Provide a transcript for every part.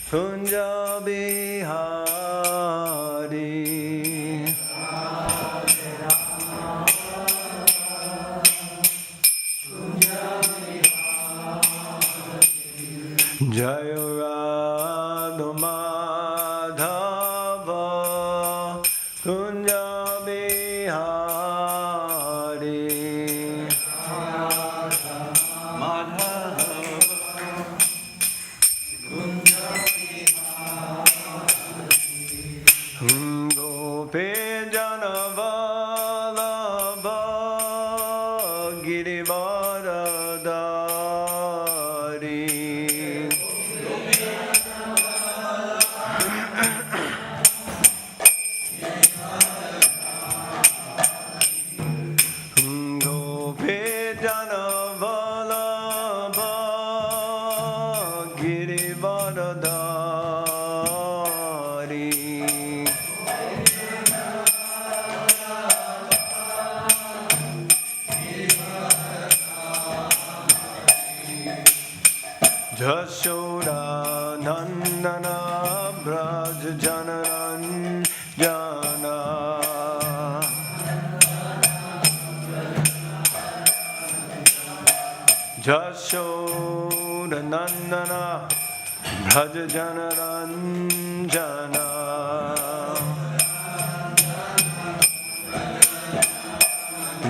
Kunja Bihari. Jaya Radha Madhava Kunja Bihari. Gopi Janavalabha Girivaradari. Gopi Janavalabha Girivaradari. Jashoda Nandana Braj Janaranjana. Jashoda Nandana Braj Janaranjana.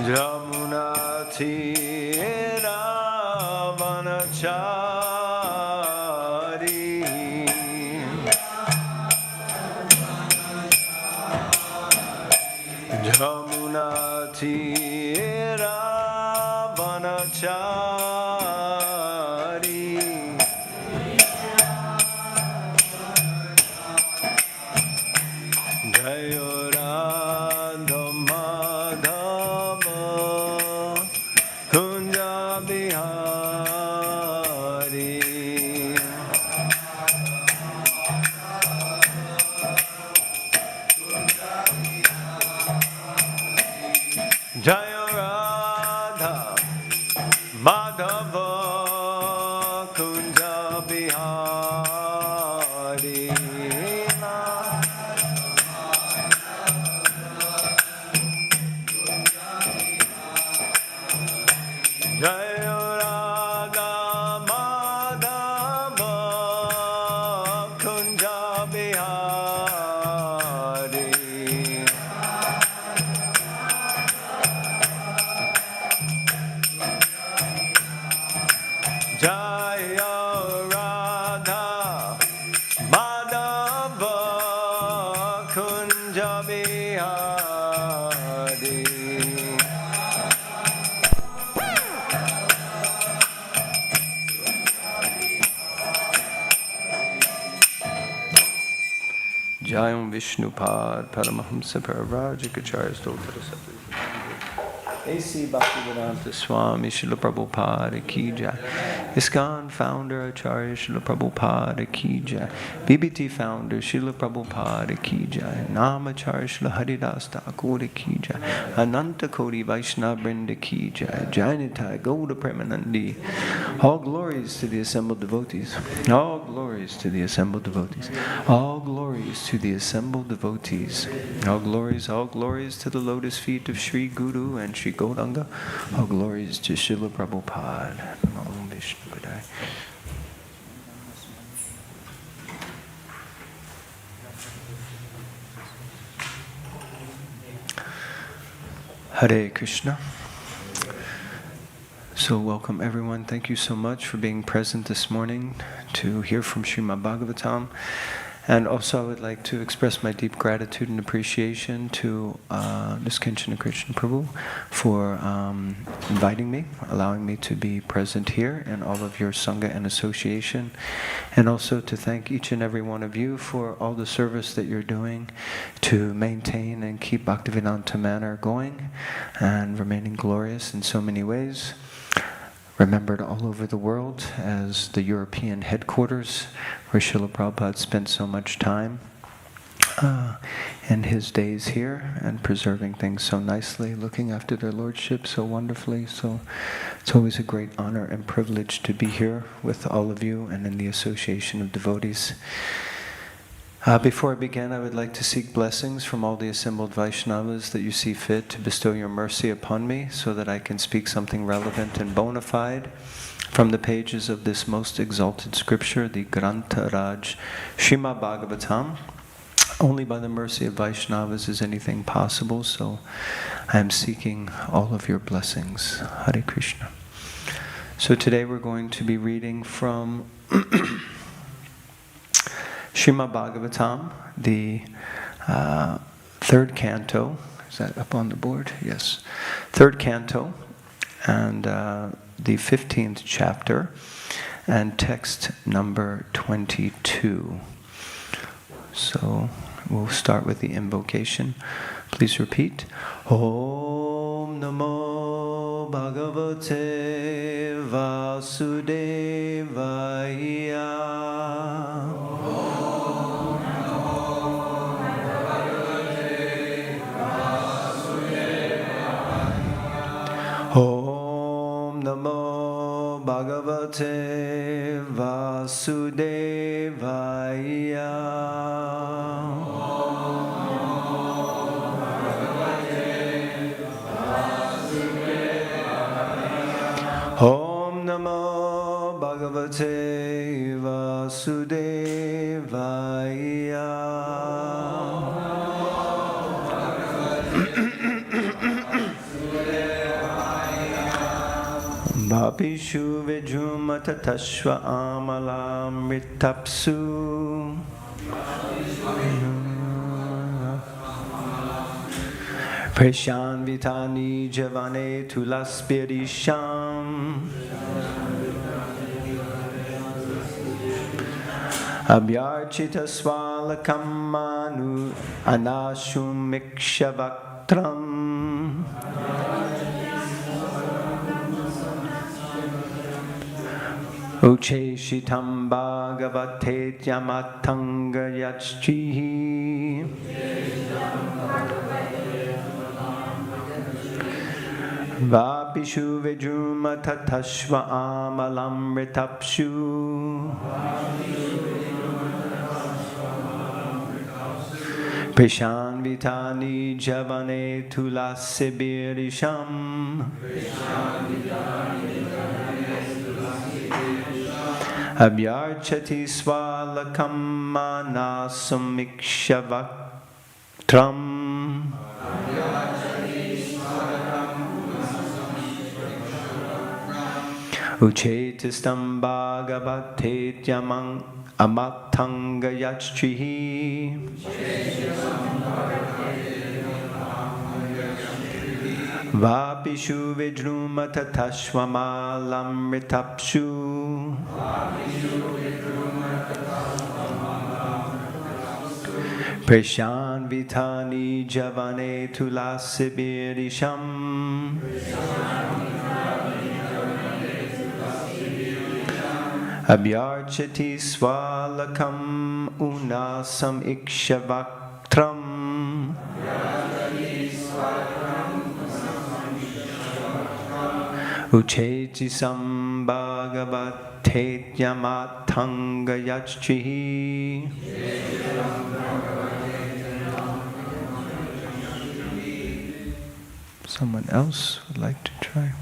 Jamuna Tira Vanachari. Jamuna Tira Vanachari. Jaya Radha Madhava Kunja Bihari. Jaya Radha Madhava Kunja Bihari. Jaya Radha Madhava Kunja Bihari. Jaya Radha Madhava Kunja Bihari. Jayam Vishnupad Paramahamsa Paravajakacharya Stotra Sattva. A.C. Bhaktivedanta Swami Srila Prabhupada Ki Jai. ISKCON founder Acharya Srila Prabhupada Ki Jai. BBT founder Srila Prabhupada Ki Jai. Namacharya Srila Haridas Thakur Ki Jai. Ananta Koti Vaishnava Brinda Ki Jai. Jainitai Gauda Premanandi. All glories to the assembled devotees. All glories to the assembled devotees. All glories to the assembled devotees. All glories to the lotus feet of Sri Guru and Sri Gauranga. All glories to Srila Prabhupada. Om Vishnu Padai. Hare Krishna. So welcome everyone. Thank you so much for being present this morning to hear from Srimad Bhagavatam. And also I would like to express my deep gratitude and appreciation to Niskanchana Krishna Prabhu for inviting me, allowing me to be present here and all of your Sangha and association. And also to thank each and every one of you for all the service that you're doing to maintain and keep Bhaktivedanta Manor going and remaining glorious in so many ways. Remembered all over the world as the European headquarters where Srila Prabhupada spent so much time. in his days here and preserving things so nicely, looking after their lordship so wonderfully. So it's always a great honor and privilege to be here with all of you and in the association of devotees. Before I begin, I would like to seek blessings from all the assembled Vaishnavas that you see fit to bestow your mercy upon me so that I can speak something relevant and bona fide from the pages of this most exalted scripture, the Grantha Raj Srimad Bhagavatam. Only by the mercy of Vaishnavas is anything possible, so I am seeking all of your blessings. Hare Krishna. So today we're going to be reading from Srimad Bhagavatam, the third canto. Is that up on the board? Yes. Third canto, and the 15th chapter, and text number 22. So we'll start with the invocation. Please repeat. Om Namo Bhagavate Vasudevaya. Om Namo Bhagavate Vasudevaya. Om Namo Bhagavate Vasudevaya. Bhapishu Vijumata Tashva Amalam Ritapsu. Preshan Vitani Javane Tulaspirisham. Abhyarchita Swalakamanu Anashumikshavakram. Uche Shitam Bhagavate Yamatanga Yachchihi. Vapishu Vijuma Tatashva Amalam Ritapshu. Prishan Vitani Javane Tulasibirisham. Abhyarchati Swalakam Manasamikshavakram. Uchetistam Bhagavate Yamang Amatanga Yachchihi. Vapishu Vidrumata Tashwamalam Ritapshu. Preshan Vitani Javane Tulasibirisham. Abhyarchati Swalakam Unasam Ikshavaktram. Ucheti Sambhagavate Yamatanga Yachchihi. Someone else would like to try?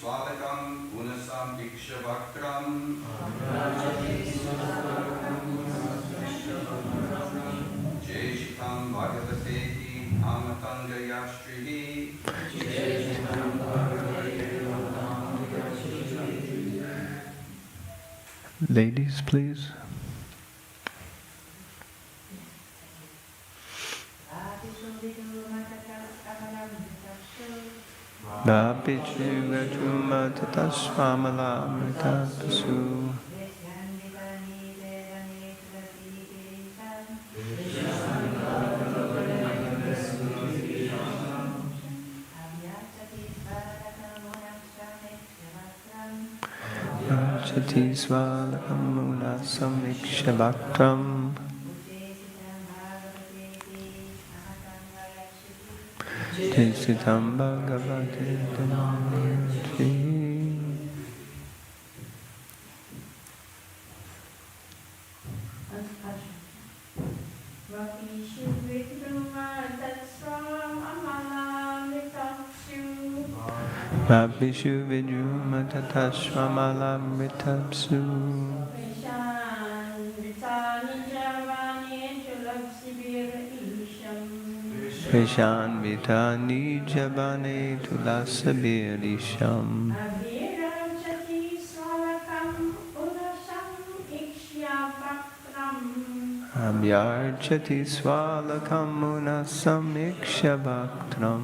Svalakam Unasam Ikshavakram Jeshikam Bhagavateti Amatangayashtrihi. Ladies, please. Vapichu Vajuma Tatasvamala Mritatasu. Chati Svalakam Samikshabhaktam Jesitam Bhagavate Dhammayati. Vapishu Vijuma Tatashvamalam Ritapsu. Vishan Vitani Jabane Tulasabirisham. Abhyarchati Swalakam Unasam Ikshabhaktram.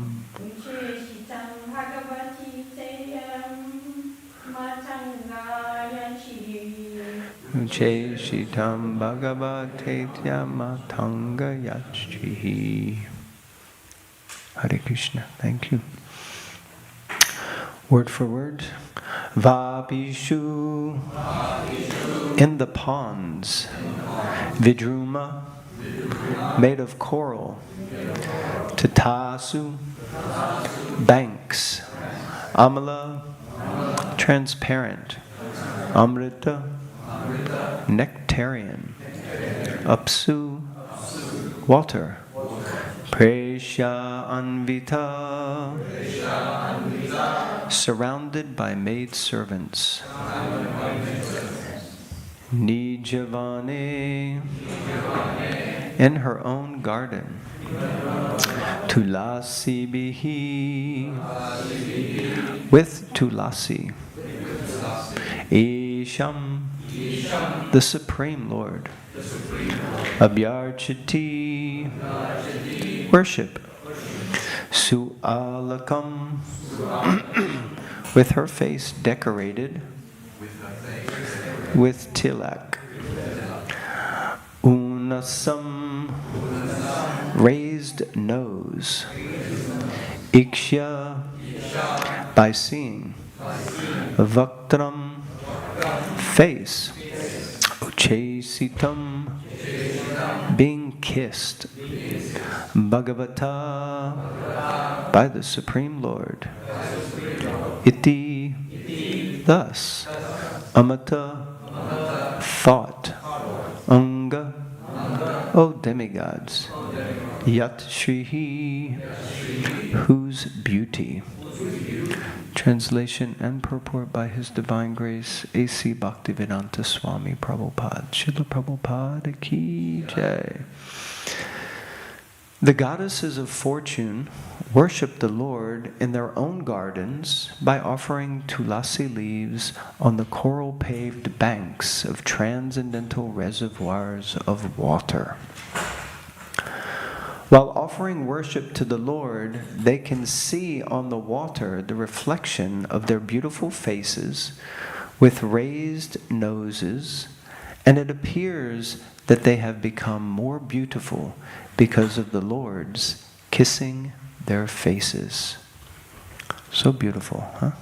Cheshitam Bhagavate Matanga Yachihi. Hare Krishna. Thank you. Word for word. Vapishu. In the ponds. Vidruma. Made of coral. Tatasu. Banks. Amala. Transparent. Amrita. Nectarian. Apsu. Water. Presha Anvita. Surrounded by maid servants. Nijavane. In her own garden. Tulasi bihi. With Tulasi. Isham. The Supreme Lord. Abhyarchati. Worship. Su'alakam. With her face decorated with tilak. Unasam. Raised nose. Ikshya. By seeing. Vaktram. Face. Uchesitam. Being kissed. Bhagavata. By the Supreme Lord. Iti. Thus. Amata. Thought. Anga. O demigods. Yat Shrihi. Whose beauty. Translation and purport by His Divine Grace A.C. Bhaktivedanta Swami Prabhupada. Srila Prabhupada Ki Jai. The goddesses of fortune worship the Lord in their own gardens by offering tulasi leaves on the coral-paved banks of transcendental reservoirs of water. While offering worship to the Lord, they can see on the water the reflection of their beautiful faces with raised noses, and it appears that they have become more beautiful because of the Lord's kissing their faces. So beautiful, huh?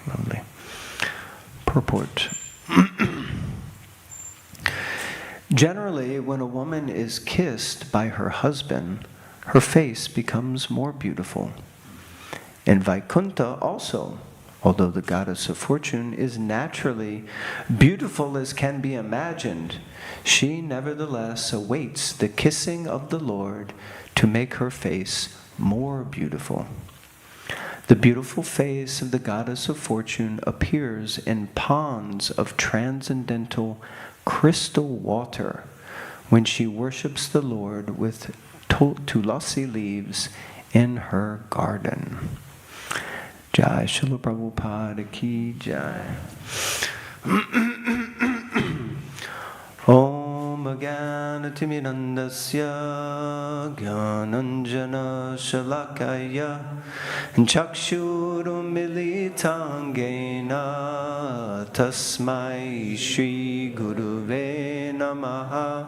Lovely. Purport. Generally, when a woman is kissed by her husband, her face becomes more beautiful. In Vaikuntha also, although the goddess of fortune is naturally beautiful as can be imagined, she nevertheless awaits the kissing of the Lord to make her face more beautiful. The beautiful face of the goddess of fortune appears in ponds of transcendental crystal water when she worships the Lord with tulasi leaves in her garden. Jai Srila Prabhupada Ki Jai. Om Gyanatimirandasya Gyananjana Shalakaya Chakshurumilitangena Tasmai Shri Guruve Namaha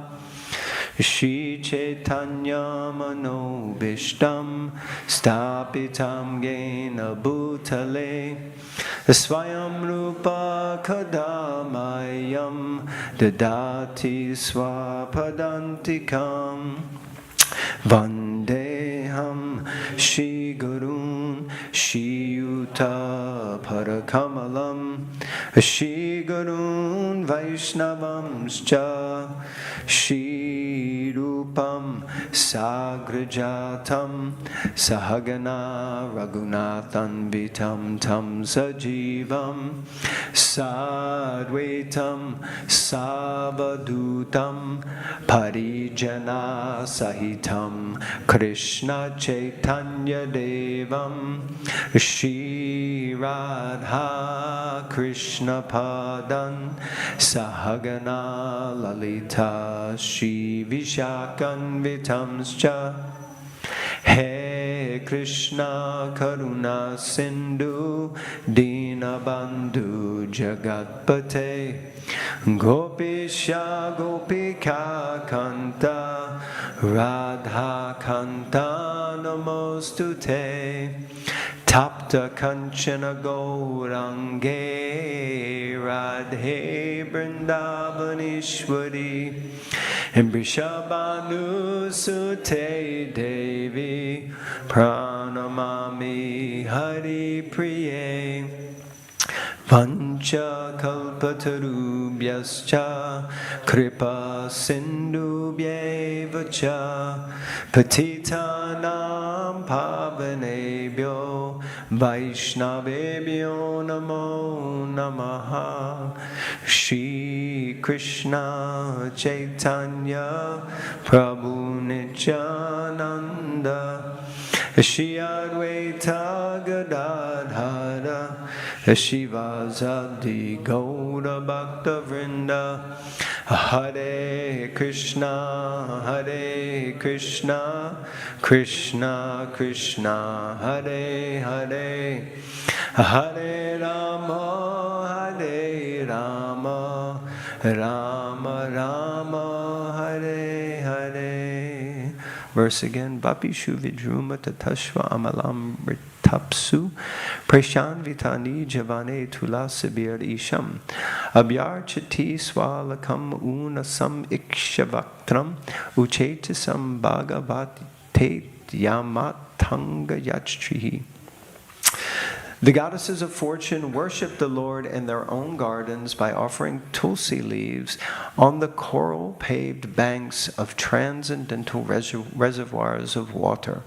Shri Chaitanya Manobishtam Stapitam Gena Bhutale Swayam Rupa Kadamayam Dadati Swapadantikam Vandeham Shri Gurun Shri Yuta Parakamalam Shri Gurun Vaishnavamscha Shri Rupam Sagrajatam Sahagana Raghunathan Vitam Tam Sajivam Sadvaitam Savadutam Parijana Sahitam Krishna Chaitanya Devam Shri Radha Krishna Padan Sahagana Lalita Shri Vishakan Vitamscha He Krishna Karuna Sindhu Dinabandhu Jagatpate Gopisha Gopika Kanta Radha Kanta Namostute Tapta Kanchana Gaurange Radhe Vrindavanishwari Vrishabhanu Sute Devi Pranamami Hari Priye Vancha kalpatarubhyascha kripa sindhubhyevacha patitanam pavanebhyo vaishnavebhyo namo namaha Shri Krishna Chaitanya Prabhu Nityananda Shri Advaita Gadadhara Shivasadi Gaura Bhakta Vrinda Hare Krishna Krishna Krishna Hare Hare Hare Rama Rama Rama Hare Hare. Verse again. Vapishu vidruma tatashva amalam ritapsu preshan vitani javane tulasabir isham abhyarchati swalakam unasam ikshavaktram uchetisam bhagavate yamatanga yachtrihi. The goddesses of fortune worship the Lord in their own gardens by offering tulsi leaves on the coral-paved banks of transcendental reservoirs of water.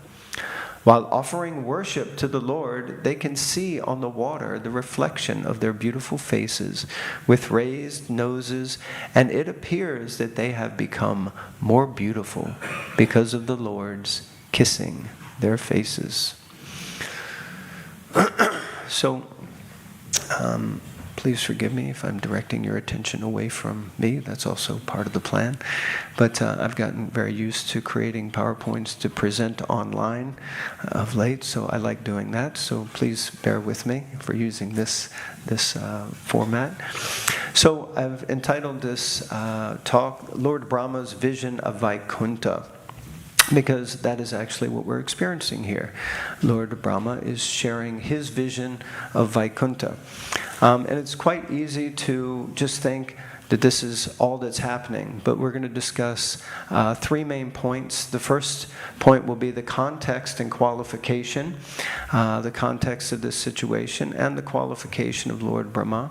While offering worship to the Lord, they can see on the water the reflection of their beautiful faces with raised noses, and it appears that they have become more beautiful because of the Lord's kissing their faces. So, please forgive me if I'm directing your attention away from me. That's also part of the plan. But I've gotten very used to creating PowerPoints to present online of late, so I like doing that. So please bear with me for using this format. So I've entitled this talk, Lord Brahma's Vision of Vaikuntha, because that is actually what we're experiencing here. Lord Brahma is sharing his vision of Vaikuntha. And it's quite easy to just think that this is all that's happening. But we're going to discuss 3 main points. The first point will be the context and qualification, the context of this situation and the qualification of Lord Brahma.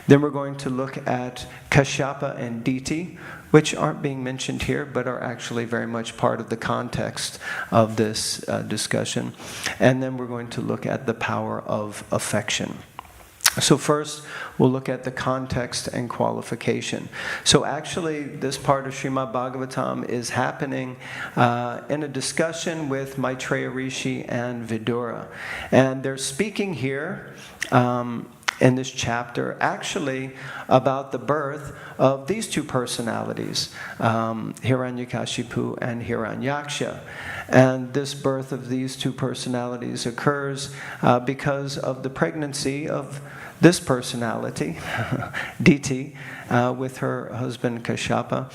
Then we're going to look at Kashyapa and Diti, which aren't being mentioned here, but are actually very much part of the context of this discussion. And then we're going to look at the power of affection. So first, we'll look at the context and qualification. So actually, this part of Srimad Bhagavatam is happening in a discussion with Maitreya Rishi and Vidura. And they're speaking here in this chapter actually about the birth of these 2 personalities, Hiranyakashipu and Hiranyaksha. And this birth of these 2 personalities occurs because of the pregnancy of this personality, Diti, with her husband Kashyapa,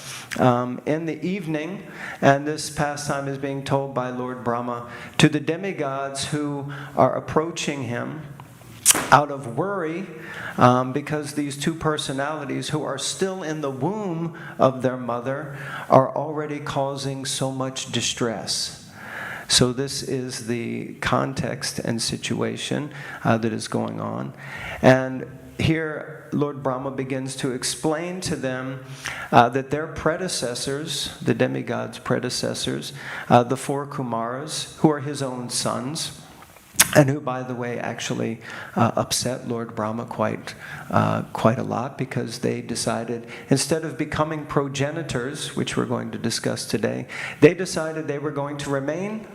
in the evening. And this pastime is being told by Lord Brahma to the demigods who are approaching him out of worry, because these 2 personalities who are still in the womb of their mother are already causing so much distress. So this is the context and situation that is going on. And here Lord Brahma begins to explain to them that their predecessors, the demigods' predecessors, the 4 Kumaras, who are his own sons, and who, by the way, actually upset Lord Brahma quite a lot, because they decided, instead of becoming progenitors, which we're going to discuss today, they decided they were going to remain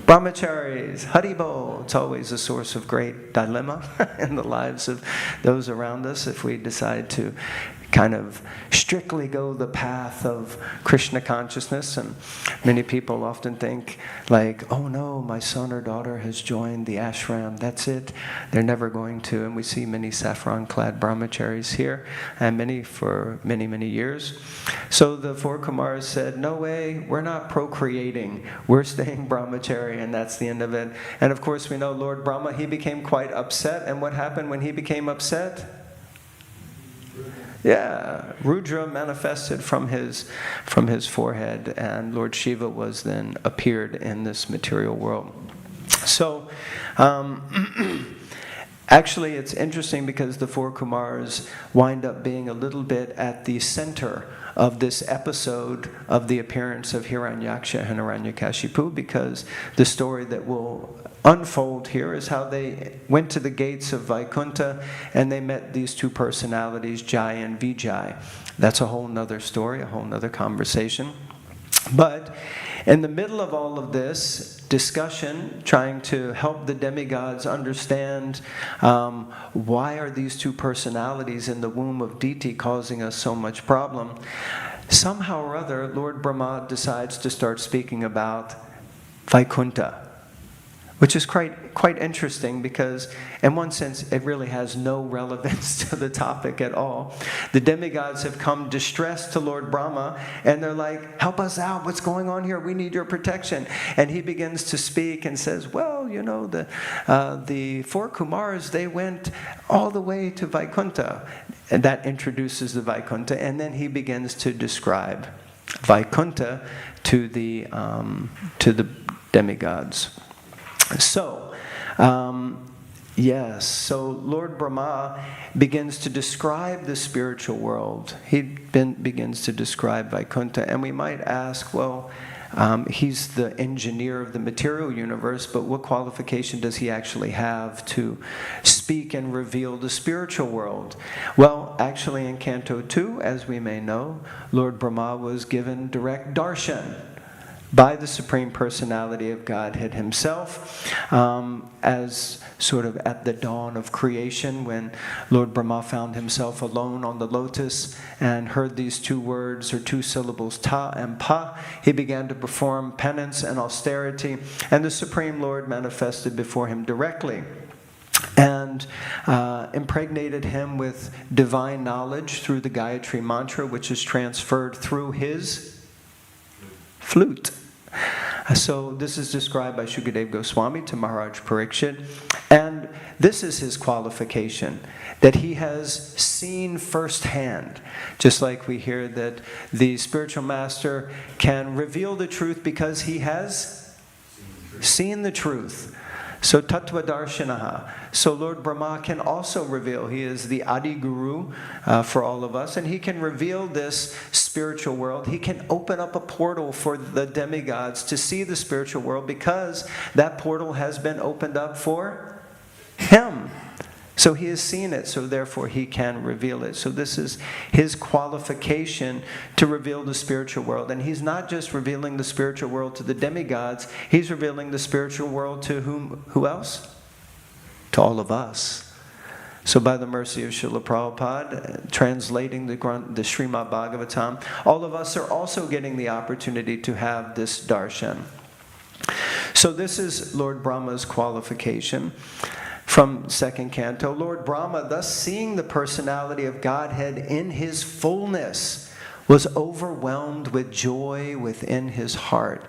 brahmacharis. Haribo. It's always a source of great dilemma in the lives of those around us if we decide to kind of strictly go the path of Krishna consciousness. And many people often think like, oh no, my son or daughter has joined the ashram, that's it, they're never going to. And we see many saffron-clad brahmacharis here, and many for many, many years. So the 4 Kumaras said, no way, we're not procreating, we're staying brahmachari, and that's the end of it. And of course we know Lord Brahma, he became quite upset. And what happened when he became upset? Yeah, Rudra manifested from his forehead, and Lord Shiva was then appeared in this material world. So, actually it's interesting because the 4 Kumaras wind up being a little bit at the center of this episode of the appearance of Hiranyaksha and Hiranyakashipu, because the story that will unfold here is how they went to the gates of Vaikuntha and they met these 2 personalities, Jai and Vijay. That's a whole nother story, a whole nother conversation. But in the middle of all of this discussion, trying to help the demigods understand why are these 2 personalities in the womb of Diti causing us so much problem, somehow or other, Lord Brahma decides to start speaking about Vaikuntha, which is quite interesting because in one sense it really has no relevance to the topic at all. The demigods have come distressed to Lord Brahma and they're like, help us out, what's going on here, we need your protection. And he begins to speak and says, well, you know, the 4 Kumaras, they went all the way to Vaikuntha. And that introduces the Vaikuntha, and then he begins to describe Vaikuntha to the demigods. So, so Lord Brahma begins to describe the spiritual world. He begins to describe Vaikuntha, and we might ask, well, he's the engineer of the material universe, but what qualification does he actually have to speak and reveal the spiritual world? Well, actually in Canto 2, as we may know, Lord Brahma was given direct darshan by the Supreme Personality of Godhead himself, as sort of at the dawn of creation, when Lord Brahma found himself alone on the lotus and heard these 2 words or 2 syllables, ta and pa, he began to perform penance and austerity, and the Supreme Lord manifested before him directly and impregnated him with divine knowledge through the Gayatri mantra, which is transferred through his flute. So this is described by Shukadeva Goswami to Maharaj Parikshit. And this is his qualification, that he has seen firsthand. Just like we hear that the spiritual master can reveal the truth because he has seen the truth. So Tattva Darshanaha. So Lord Brahma can also reveal. He is the Adi Guru for all of us, and he can reveal this spiritual world. He can open up a portal for the demigods to see the spiritual world because that portal has been opened up for him. So he has seen it, so therefore he can reveal it. So this is his qualification to reveal the spiritual world. And he's not just revealing the spiritual world to the demigods, he's revealing the spiritual world to who else? To all of us. So by the mercy of Srila Prabhupada, translating the Srimad Bhagavatam, all of us are also getting the opportunity to have this darshan. So this is Lord Brahma's qualification. From second canto, Lord Brahma, thus seeing the personality of Godhead in his fullness, was overwhelmed with joy within his heart,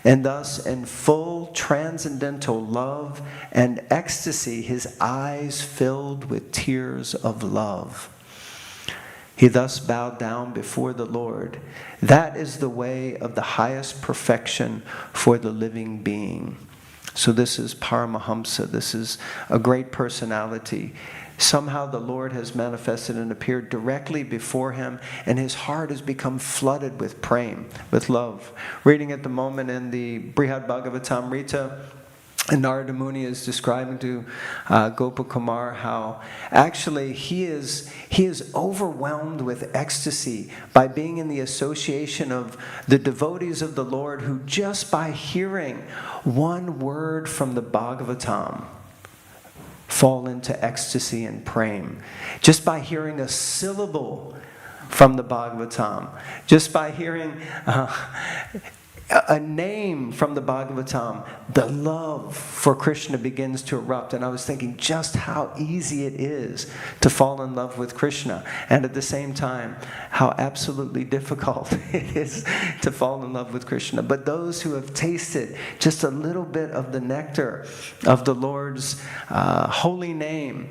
and thus in full transcendental love and ecstasy, his eyes filled with tears of love. He thus bowed down before the Lord. That is the way of the highest perfection for the living being. So this is Paramahamsa. This is a great personality. Somehow the Lord has manifested and appeared directly before him, and his heart has become flooded with prema, with love. Reading at the moment in the Brihad Bhagavatamrita, Narada Muni is describing to Gopakumar how actually he is overwhelmed with ecstasy by being in the association of the devotees of the Lord who just by hearing one word from the Bhagavatam fall into ecstasy and prema. Just by hearing a syllable from the Bhagavatam, just by hearing a name from the Bhagavatam, the love for Krishna begins to erupt. And I was thinking just how easy it is to fall in love with Krishna, and at the same time, how absolutely difficult it is to fall in love with Krishna. But those who have tasted just a little bit of the nectar of the Lord's holy name,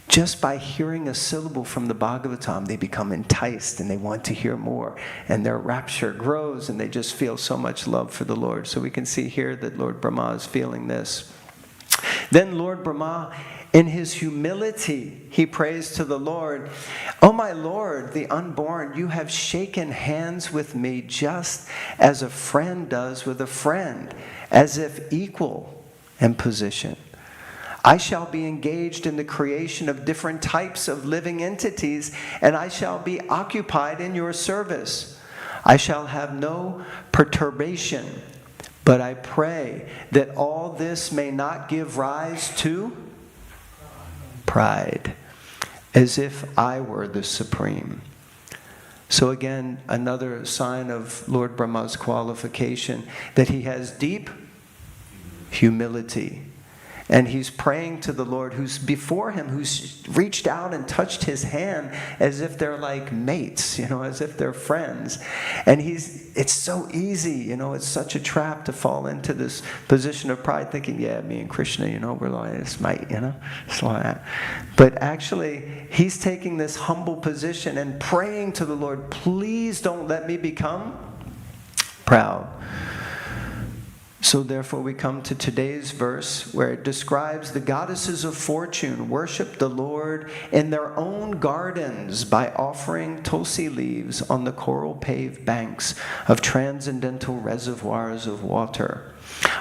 just by hearing a syllable from the Bhagavatam, they become enticed and they want to hear more. And their rapture grows and they just feel so much love for the Lord. So we can see here that Lord Brahma is feeling this. Then Lord Brahma, in his humility, he prays to the Lord, "O my Lord, the unborn, you have shaken hands with me just as a friend does with a friend, as if equal in position. I shall be engaged in the creation of different types of living entities, and I shall be occupied in your service. I shall have no perturbation, but I pray that all this may not give rise to pride, as if I were the supreme." So again, another sign of Lord Brahma's qualification, that he has deep humility. And he's praying to the Lord who's before him, who's reached out and touched his hand as if they're like mates, as if they're friends. And it's so easy, it's such a trap to fall into this position of pride, thinking, yeah, me and Krishna, we're like this mate, it's like that. But actually, he's taking this humble position and praying to the Lord, please don't let me become proud. So therefore we come to today's verse where it describes the goddesses of fortune worship the Lord in their own gardens by offering tulsi leaves on the coral-paved banks of transcendental reservoirs of water.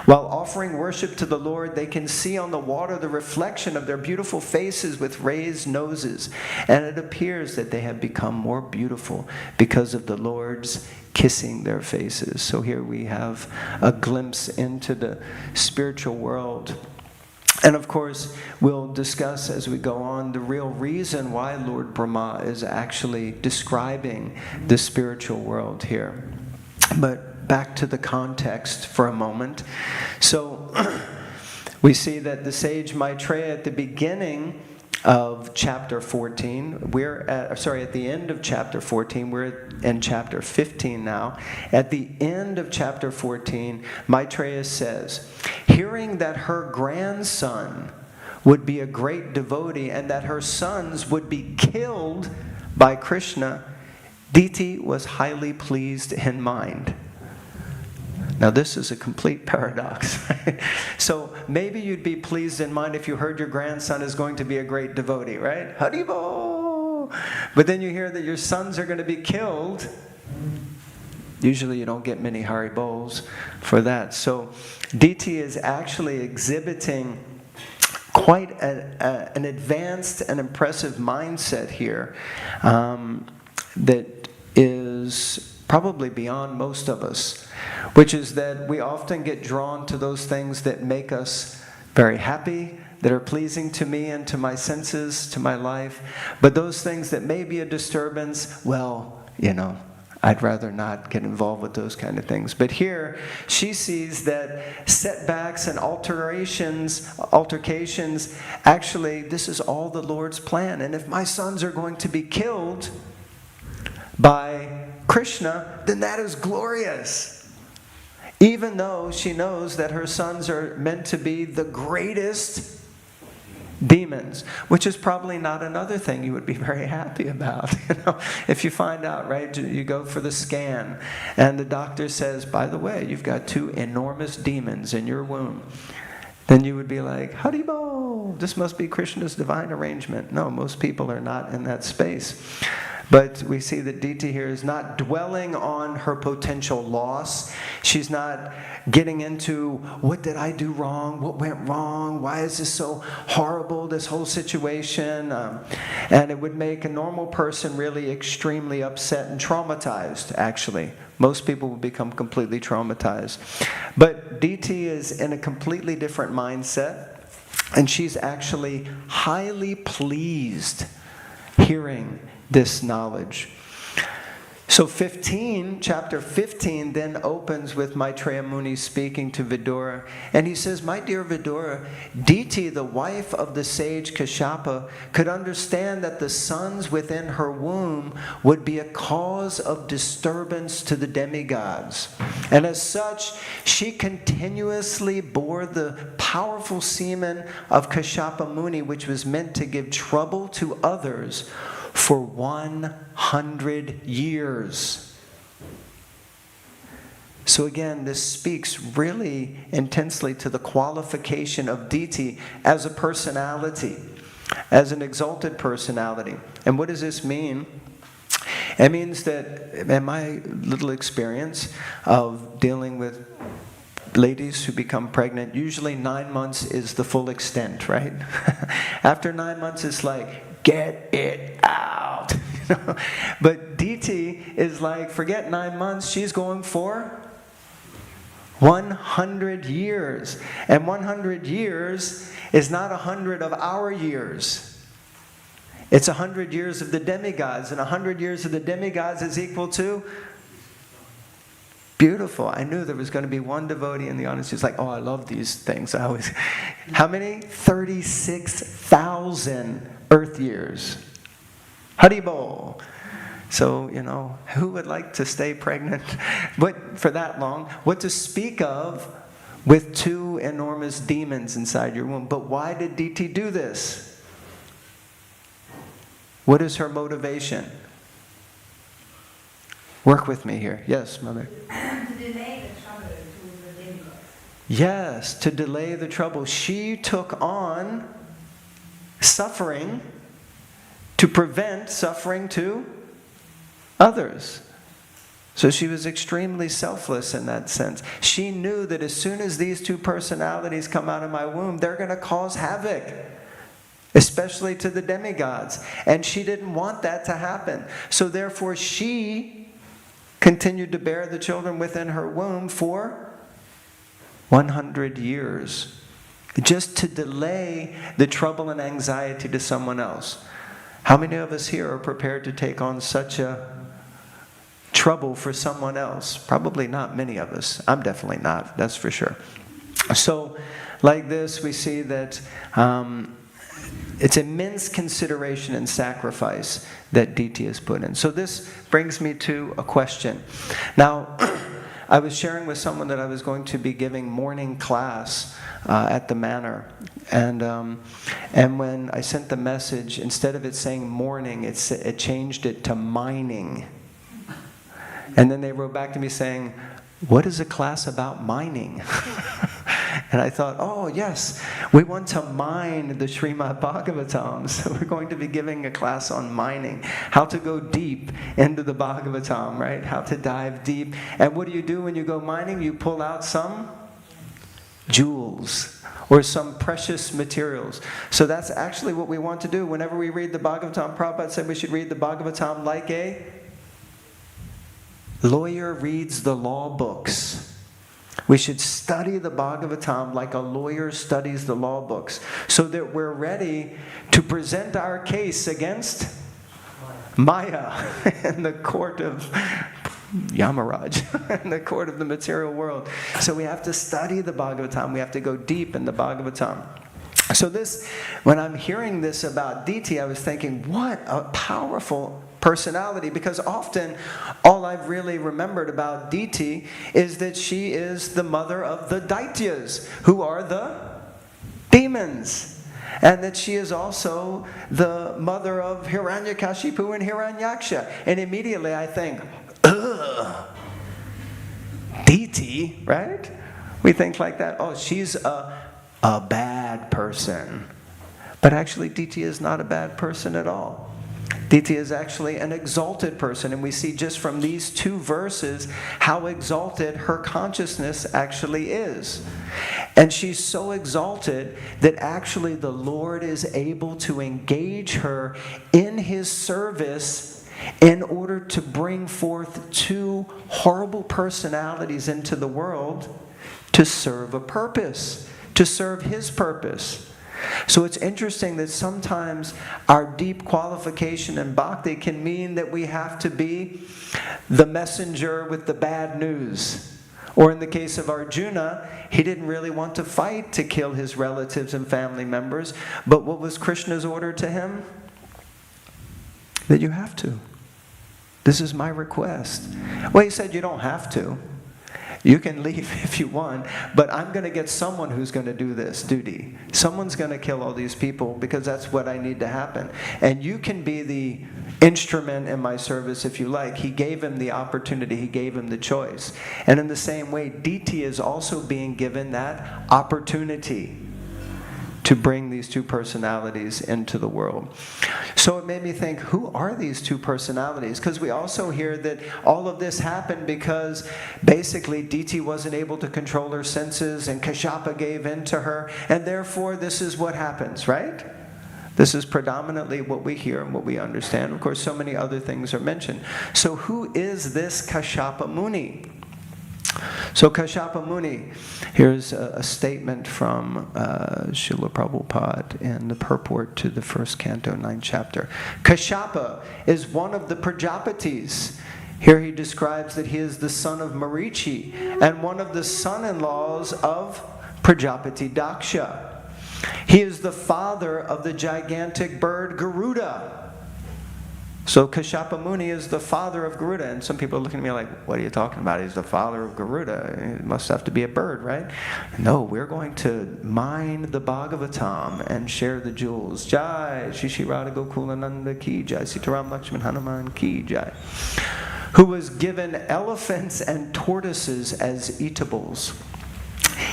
While offering worship to the Lord, they can see on the water the reflection of their beautiful faces with raised noses, and it appears that they have become more beautiful because of the Lord's kissing their faces. So here we have a glimpse into the spiritual world. And of course, we'll discuss as we go on the real reason why Lord Brahma is actually describing the spiritual world here. But back to the context for a moment. So we see that the sage Maitreya at the beginning of chapter 14. We're at the end of chapter 14. We're in chapter 15 now. At the end of chapter 14, Maitreya says, hearing that her grandson would be a great devotee and that her sons would be killed by Krishna, Diti was highly pleased in mind. Now this is a complete paradox, right? So maybe you'd be pleased in mind if you heard your grandson is going to be a great devotee, right? Haribo! But then you hear that your sons are going to be killed. Usually you don't get many Haribos for that. So Diti is actually exhibiting quite an advanced and impressive mindset here that is probably beyond most of us, which is that we often get drawn to those things that make us very happy, that are pleasing to me and to my senses, to my life. But those things that may be a disturbance, well, I'd rather not get involved with those kind of things. But here, she sees that setbacks and altercations, actually, this is all the Lord's plan. And if my sons are going to be killed by Krishna, then that is glorious. Even though she knows that her sons are meant to be the greatest demons, which is probably not another thing you would be very happy about. If you find out, right, you go for the scan and the doctor says, by the way, you've got 2 enormous demons in your womb, then you would be like, Haribo, this must be Krishna's divine arrangement. No, most people are not in that space. But we see that Diti here is not dwelling on her potential loss. She's not getting into, what did I do wrong? What went wrong? Why is this so horrible, this whole situation? And it would make a normal person really extremely upset and traumatized, actually. Most people will become completely traumatized. But Diti is in a completely different mindset, and she's actually highly pleased hearing this knowledge. So chapter 15 then opens with Maitreya Muni speaking to Vidura. And he says, my dear Vidura, Diti, the wife of the sage Kashyapa, could understand that the sons within her womb would be a cause of disturbance to the demigods. And as such, she continuously bore the powerful semen of Kashyapa Muni, which was meant to give trouble to others, for 100 years. So again, this speaks really intensely to the qualification of Diti as a personality, as an exalted personality. And what does this mean? It means that, in my little experience of dealing with ladies who become pregnant, usually 9 months is the full extent, right? After 9 months, it's like, get it out. But Diti is like, forget 9 months, she's going for 100 years. And 100 years is not 100 of our years. It's 100 years of the demigods. And 100 years of the demigods is equal to... Beautiful. I knew there was going to be one devotee in the audience who's like, oh, I love these things. How many? 36,000 Earth years. Haribo. So, who would like to stay pregnant for that long? What to speak of with 2 enormous demons inside your womb? But why did Diti do this? What is her motivation? Work with me here. Yes, Mother. To delay the trouble to the demigods. Yes, to delay the trouble. She took on suffering to prevent suffering to others. So she was extremely selfless in that sense. She knew that as soon as these 2 personalities come out of my womb, they're going to cause havoc, especially to the demigods. And she didn't want that to happen. So therefore she continued to bear the children within her womb for 100 years. Just to delay the trouble and anxiety to someone else. How many of us here are prepared to take on such a trouble for someone else? Probably not many of us. I'm definitely not, that's for sure. So, like this, we see that it's immense consideration and sacrifice that Diti has put in. So this brings me to a question. Now, I was sharing with someone that I was going to be giving morning class at the Manor. And when I sent the message, instead of it saying morning, it changed it to mining. And then they wrote back to me saying, "What is a class about mining?" And I thought, oh yes, we want to mine the Srimad Bhagavatam. So we're going to be giving a class on mining. How to go deep into the Bhagavatam, right? How to dive deep. And what do you do when you go mining? You pull out some jewels or some precious materials. So that's actually what we want to do. Whenever we read the Bhagavatam, Prabhupada said we should read the Bhagavatam like a lawyer reads the law books. We should study the Bhagavatam like a lawyer studies the law books, so that we're ready to present our case against Maya in the court of Yamaraj, in the court of the material world. So we have to study the Bhagavatam. We have to go deep in the Bhagavatam. So this, when I'm hearing this about Diti, I was thinking, what a powerful personality, because often all I've really remembered about Diti is that she is the mother of the Daityas, who are the demons, and that she is also the mother of Hiranyakashipu and Hiranyaksha. And immediately I think, ugh, Diti, right? We think like that. Oh, she's a bad person. But actually, Diti is not a bad person at all. Diti is actually an exalted person, and we see just from these two verses how exalted her consciousness actually is. And she's so exalted that actually the Lord is able to engage her in His service in order to bring forth two horrible personalities into the world to serve a purpose, to serve His purpose. So it's interesting that sometimes our deep qualification in bhakti can mean that we have to be the messenger with the bad news. Or in the case of Arjuna, he didn't really want to fight to kill his relatives and family members. But what was Krishna's order to him? That you have to. This is my request. Well, he said you don't have to. You can leave if you want, but I'm going to get someone who's going to do this duty. Someone's going to kill all these people because that's what I need to happen. And you can be the instrument in my service if you like. He gave him the opportunity. He gave him the choice. And in the same way, Diti is also being given that opportunity to bring these two personalities into the world. So it made me think, who are these two personalities? Because we also hear that all of this happened because basically Diti wasn't able to control her senses and Kashyapa gave in to her, and therefore this is what happens, right? This is predominantly what we hear and what we understand. Of course, so many other things are mentioned. So who is this Kashyapa Muni? So Kashyapa Muni, here's a statement from Srila Prabhupada in the purport to the first canto, 9th chapter. Kashyapa is one of the Prajapatis. Here he describes that he is the son of Marichi and one of the son-in-laws of Prajapati Daksha. He is the father of the gigantic bird Garuda. So Kashyapa Muni is the father of Garuda. And some people are looking at me like, what are you talking about? He's the father of Garuda. It must have to be a bird, right? No, we're going to mine the Bhagavatam and share the jewels. Jai, Shishi Radha Gokulananda ki jai, Sitaram Lakshman Hanuman ki jai. Who was given elephants and tortoises as eatables.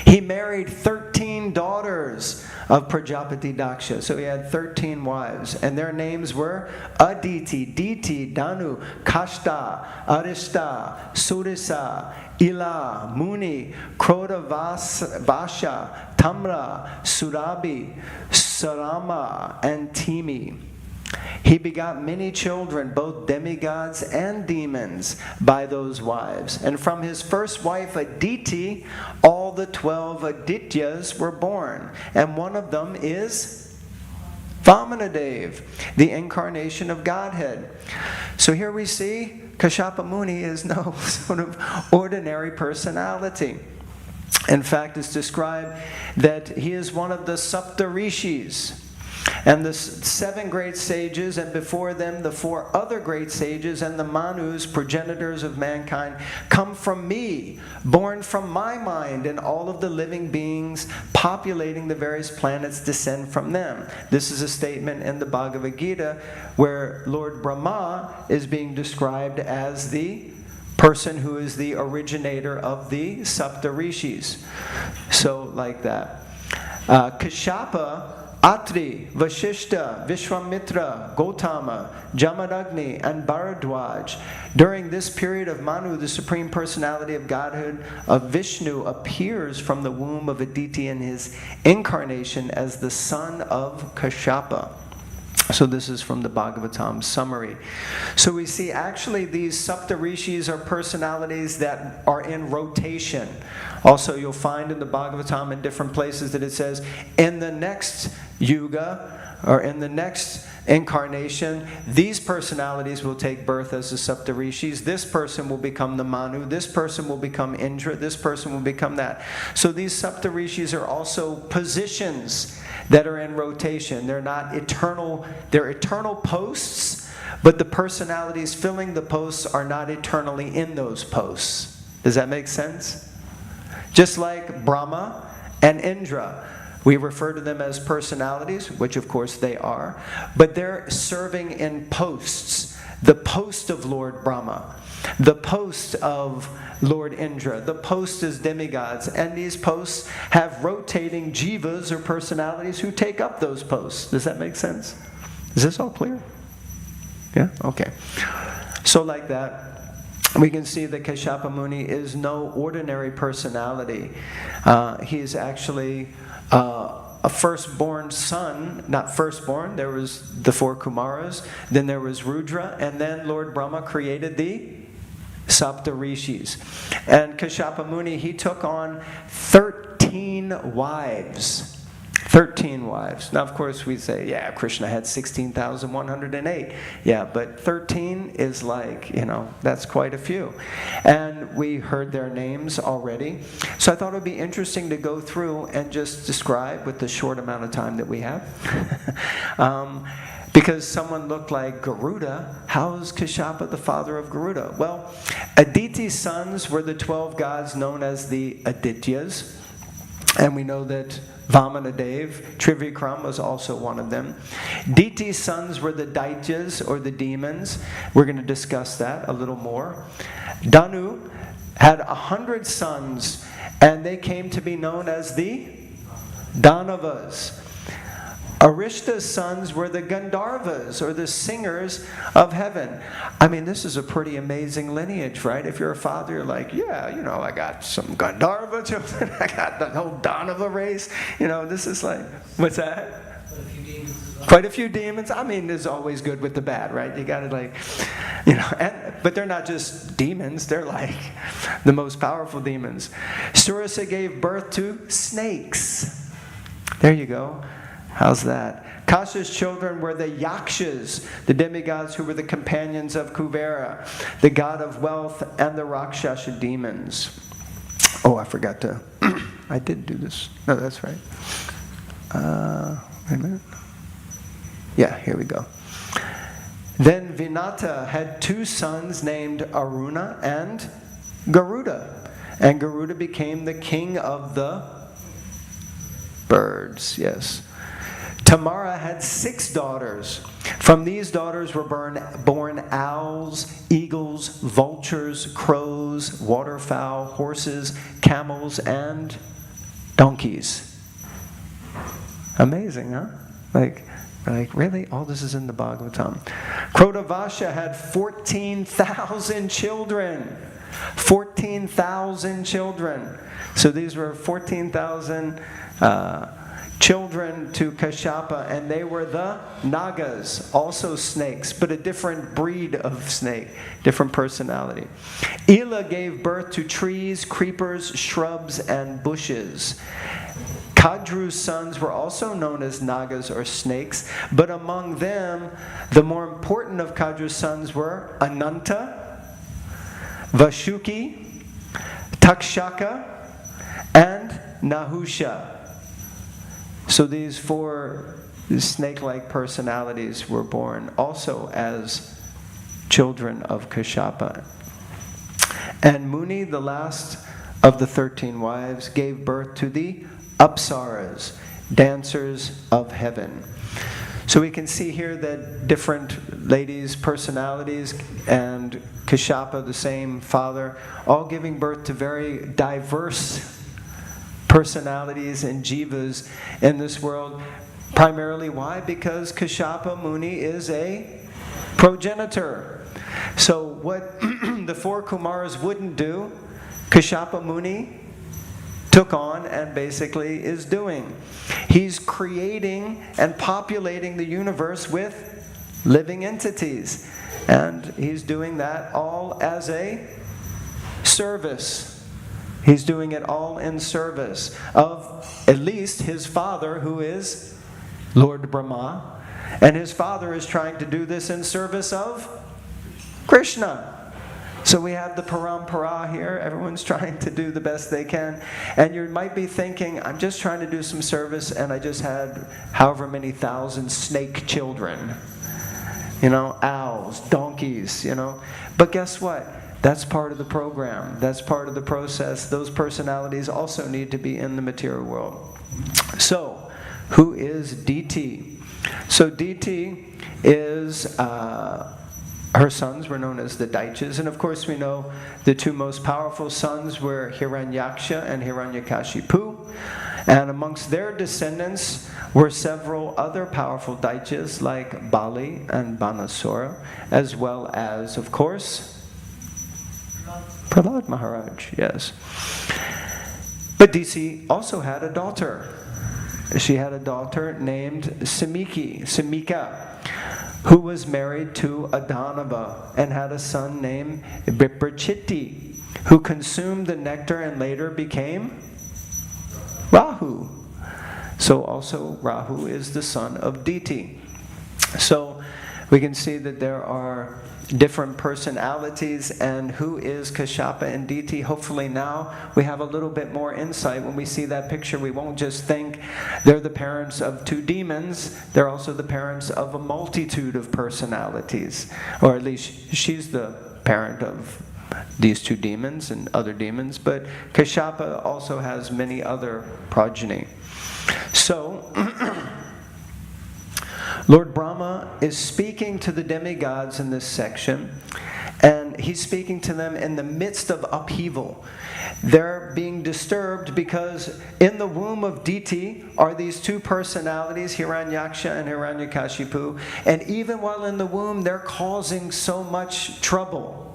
He married 13 daughters of Prajapati Daksha. So he had 13 wives. And their names were Aditi, Diti, Danu, Kashta, Arishta, Surisa, Ila, Muni, Krodha Vasha, Tamra, Surabhi, Sarama, and Timi. He begot many children, both demigods and demons, by those wives. And from his first wife, Aditi, all the 12 Adityas were born. And one of them is Vamanadev, the incarnation of Godhead. So here we see Kashyapa Muni is no sort of ordinary personality. In fact, it's described that he is one of the Sapta Rishis. And the 7 great sages, and before them the 4 other great sages, and the Manus, progenitors of mankind, come from me, born from my mind, and all of the living beings populating the various planets descend from them. This is a statement in the Bhagavad Gita where Lord Brahma is being described as the person who is the originator of the Saptarishis. So, like that. Kashyapa, Atri, Vashishta, Vishwamitra, Gautama, Jamadagni, and Bharadwaj. During this period of Manu, the Supreme Personality of Godhood of Vishnu appears from the womb of Aditi in his incarnation as the son of Kashyapa. So this is from the Bhagavatam summary. So we see actually these Saptarishis are personalities that are in rotation. Also you'll find in the Bhagavatam in different places that it says, in the next yuga, or in the next incarnation, these personalities will take birth as the Saptarishis. This person will become the Manu. This person will become Indra. This person will become that. So these Saptarishis are also positions that are in rotation. They're not eternal. They're eternal posts, but the personalities filling the posts are not eternally in those posts. Does that make sense? Just like Brahma and Indra. We refer to them as personalities, which of course they are, but they're serving in posts. The post of Lord Brahma, the post of Lord Indra, the post is demigods, and these posts have rotating jivas or personalities who take up those posts. Does that make sense? Is this all clear? Yeah? Okay. So like that, we can see that Kashyapa Muni is no ordinary personality. He is actually a firstborn son, not firstborn, there was the 4 Kumaras, then there was Rudra, and then Lord Brahma created the Saptarishis. And Kashyapa Muni, he took on 13 wives. 13 wives. Now, of course, we say, yeah, Krishna had 16,108. Yeah, but 13 is like, that's quite a few. And we heard their names already. So I thought it would be interesting to go through and just describe with the short amount of time that we have. Because someone looked like Garuda. How is Kashyapa the father of Garuda? Well, Aditi's sons were the 12 gods known as the Adityas. And we know that Vamanadev, Trivikram was also one of them. Diti's sons were the Daityas, or the demons. We're going to discuss that a little more. Danu had 100 sons, and they came to be known as the Danavas. Arishta's sons were the Gandharvas, or the singers of heaven. I mean, this is a pretty amazing lineage, right? If you're a father, you're like, yeah, I got some Gandharva children. I got the whole Danava race. This is like, what's that? Quite a few demons. I mean, it's always good with the bad, right? You got to but they're not just demons. They're like the most powerful demons. Surasa gave birth to snakes. There you go. How's that? Kasha's children were the Yakshas, the demigods who were the companions of Kuvera, the god of wealth, and the Rakshasa demons. Oh, I forgot to... I did do this. No, that's right. Wait a minute. Yeah, here we go. Then Vinata had 2 sons named Aruna and Garuda. And Garuda became the king of the birds, yes. Tamara had 6 daughters. From these daughters were born owls, eagles, vultures, crows, waterfowl, horses, camels, and donkeys. Amazing, huh? Like really? All this is in the Bhagavatam. Krodavasha had 14,000 children. 14,000 children. So these were 14,000 children to Kashyapa, and they were the Nagas, also snakes, but a different breed of snake, different personality. Ila gave birth to trees, creepers, shrubs, and bushes. Kadru's sons were also known as Nagas or snakes, but among them, the more important of Kadru's sons were Ananta, Vashuki, Takshaka, and Nahusha. So these 4 snake-like personalities were born also as children of Kashyapa. And Muni, the last of the 13 wives, gave birth to the Apsaras, dancers of heaven. So we can see here that different ladies' personalities and Kashyapa, the same father, all giving birth to very diverse personalities and jivas in this world. Primarily why? Because Kashyapa Muni is a progenitor. So what the 4 Kumars wouldn't do, Kashyapa Muni took on and basically is doing. He's creating and populating the universe with living entities. And he's doing that all as a service. He's doing it all in service of at least his father, who is Lord Brahma. And his father is trying to do this in service of Krishna. So we have the parampara here. Everyone's trying to do the best they can. And you might be thinking, I'm just trying to do some service and I just had however many thousand snake children. Owls, donkeys, But guess what? That's part of the program. That's part of the process. Those personalities also need to be in the material world. So, who is DT? So DT is... her sons were known as the Daityas, and of course we know the 2 most powerful sons were Hiranyaksha and Hiranyakashipu, and amongst their descendants were several other powerful Daityas like Bali and Banasura, as well as, of course, Prahlad Maharaj, yes. But DC also had a daughter. She had a daughter named Samika, who was married to Adanava and had a son named Viprachiti, who consumed the nectar and later became Rahu. So also Rahu is the son of Diti. So we can see that there are different personalities, and who is Kashyapa and Diti. Hopefully now we have a little bit more insight. When we see that picture, we won't just think they're the parents of 2 demons, they're also the parents of a multitude of personalities. Or at least she's the parent of these 2 demons and other demons, but Kashyapa also has many other progeny. So Lord Brahma is speaking to the demigods in this section, and he's speaking to them in the midst of upheaval. They're being disturbed because in the womb of Diti are these 2 personalities, Hiranyaksha and Hiranyakashipu, and even while in the womb, they're causing so much trouble.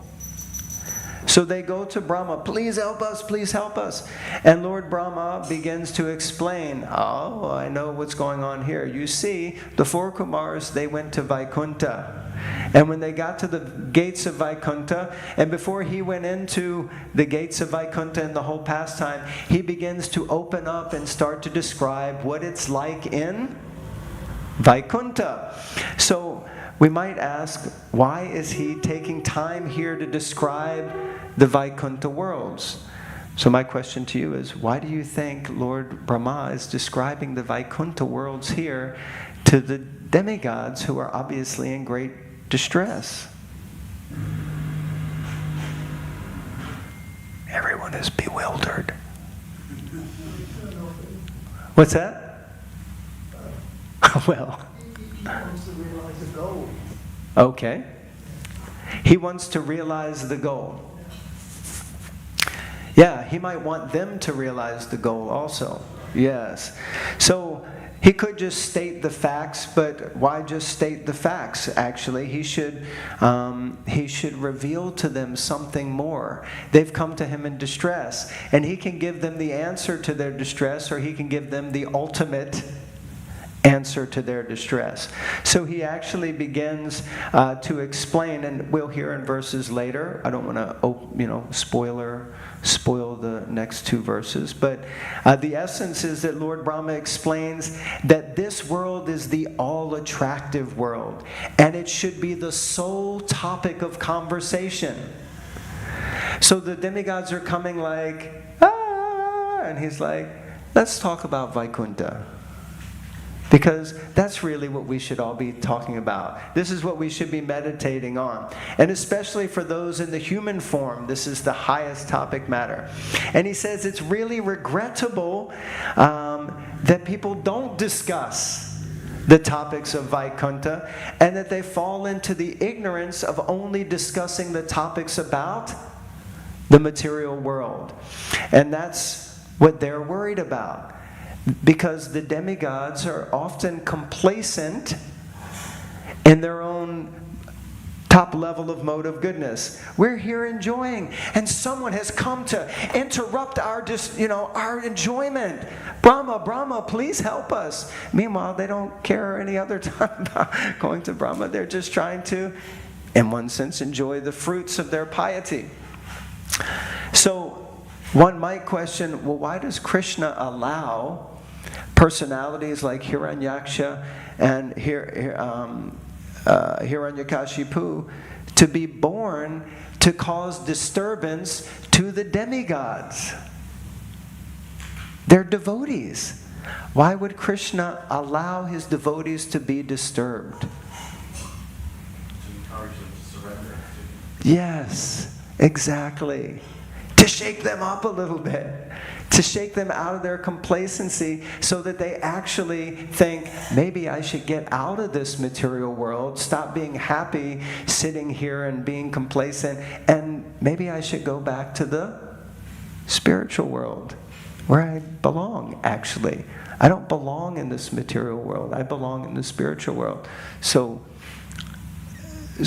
So they go to Brahma, please help us, please help us. And Lord Brahma begins to explain, oh, I know what's going on here. You see, the 4 Kumars, they went to Vaikuntha. And when they got to the gates of Vaikuntha, and before he went into the gates of Vaikuntha and the whole pastime, he begins to open up and start to describe what it's like in Vaikuntha. So we might ask, why is he taking time here to describe the Vaikuntha worlds? So my question to you is, why do you think Lord Brahma is describing the Vaikuntha worlds here to the demigods who are obviously in great distress? Everyone is bewildered. What's that? Well... He wants to realize the goal. Okay. He wants to realize the goal. Yeah, he might want them to realize the goal also. Yes. So he could just state the facts, but why just state the facts? Actually, he should reveal to them something more. They've come to him in distress, and he can give them the answer to their distress, or he can give them the ultimate answer to their distress. So he actually begins to explain, and we'll hear in verses later. I don't want to, spoil the next 2 verses, but the essence is that Lord Brahma explains that this world is the all-attractive world, and it should be the sole topic of conversation. So the demigods are coming like, and he's like, let's talk about Vaikuntha. Because that's really what we should all be talking about. This is what we should be meditating on. And especially for those in the human form, this is the highest topic matter. And he says it's really regrettable that people don't discuss the topics of Vaikuntha, and that they fall into the ignorance of only discussing the topics about the material world. And that's what they're worried about. Because the demigods are often complacent in their own top level of mode of goodness. We're here enjoying, and someone has come to interrupt our enjoyment. Brahma, please help us. Meanwhile, they don't care any other time about going to Brahma. They're just trying to, in one sense, enjoy the fruits of their piety. So one might question, well, why does Krishna allow personalities like Hiranyaksha and Hiranyakashipu to be born to cause disturbance to the demigods? They're devotees. Why would Krishna allow his devotees to be disturbed? To encourage them to surrender. Yes, exactly. To shake them up a little bit. To shake them out of their complacency so that they actually think, maybe I should get out of this material world, stop being happy sitting here and being complacent, and maybe I should go back to the spiritual world where I belong, actually. I don't belong in this material world. I belong in the spiritual world. So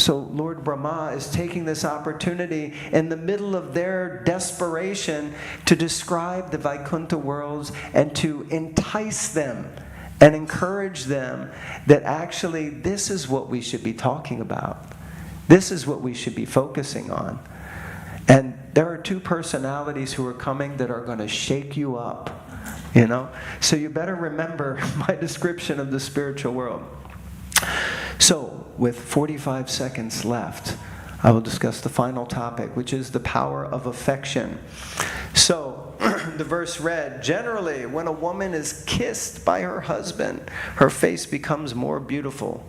Lord Brahma is taking this opportunity in the middle of their desperation to describe the Vaikuntha worlds and to entice them and encourage them that actually this is what we should be talking about. This is what we should be focusing on. And there are two personalities who are coming that are going to shake you up, you know? So you better remember my description of the spiritual world. So, with 45 seconds left, I will discuss the final topic, which is the power of affection. So, the verse read, generally, when a woman is kissed by her husband, her face becomes more beautiful.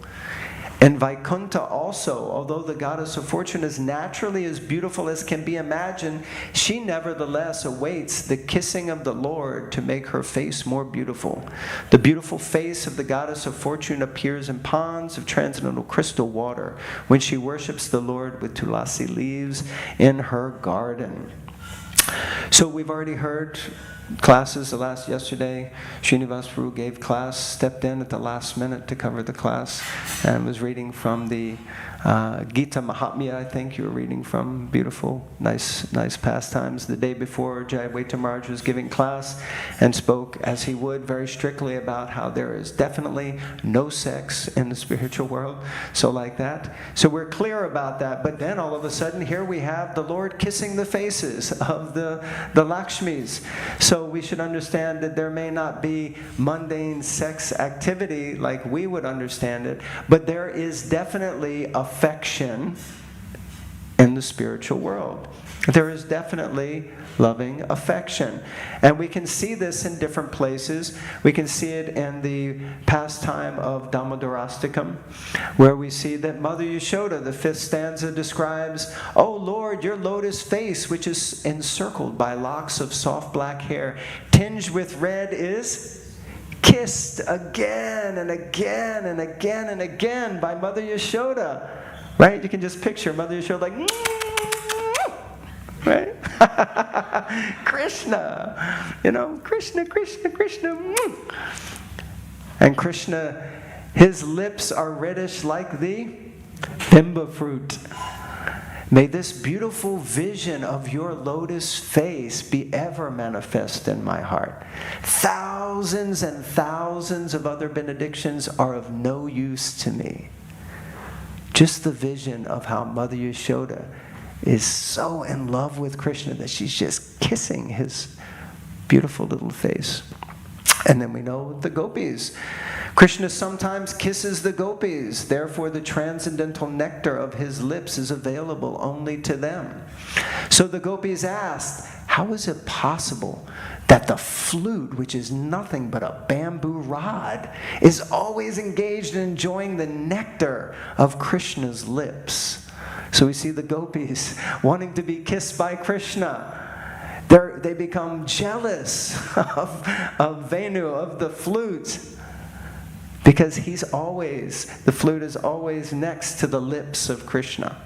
And Vaikuntha also, although the goddess of fortune is naturally as beautiful as can be imagined, she nevertheless awaits the kissing of the Lord to make her face more beautiful. The beautiful face of the goddess of fortune appears in ponds of transcendental crystal water when she worships the Lord with tulasi leaves in her garden. So we've already heard classes yesterday. Srinivas Prabhu gave class, stepped in at the last minute to cover the class, and was reading from the Gita Mahatmya, I think you were reading from. Beautiful, nice pastimes. The day before, Jayaveta Maharaj was giving class and spoke, as he would, very strictly about how there is definitely no sex in the spiritual world. So like that. So we're clear about that. But then all of a sudden, here we have the Lord kissing the faces of the Lakshmis. So we should understand that there may not be mundane sex activity like we would understand it, but there is definitely affection in the spiritual world. There is definitely loving affection. And we can see this in different places. We can see it in the pastime of Damodarastakam, where we see that Mother Yashoda, the 5th stanza, describes, "O Lord, your lotus face, which is encircled by locks of soft black hair, tinged with red, is kissed again and again and again and again by Mother Yashoda." Right? You can just picture Mother Yashoda like, right? Krishna, Krishna. And Krishna, his lips are reddish like the bimba fruit. May this beautiful vision of your lotus face be ever manifest in my heart. Thousands and thousands of other benedictions are of no use to me. Just the vision of how Mother Yashoda is so in love with Krishna that she's just kissing his beautiful little face. And then we know the gopis. Krishna sometimes kisses the gopis. Therefore, the transcendental nectar of his lips is available only to them. So the gopis asked, how is it possible that the flute, which is nothing but a bamboo rod, is always engaged in enjoying the nectar of Krishna's lips. So we see the gopis wanting to be kissed by Krishna. They become jealous of Venu, of the flute, because the flute is always next to the lips of Krishna.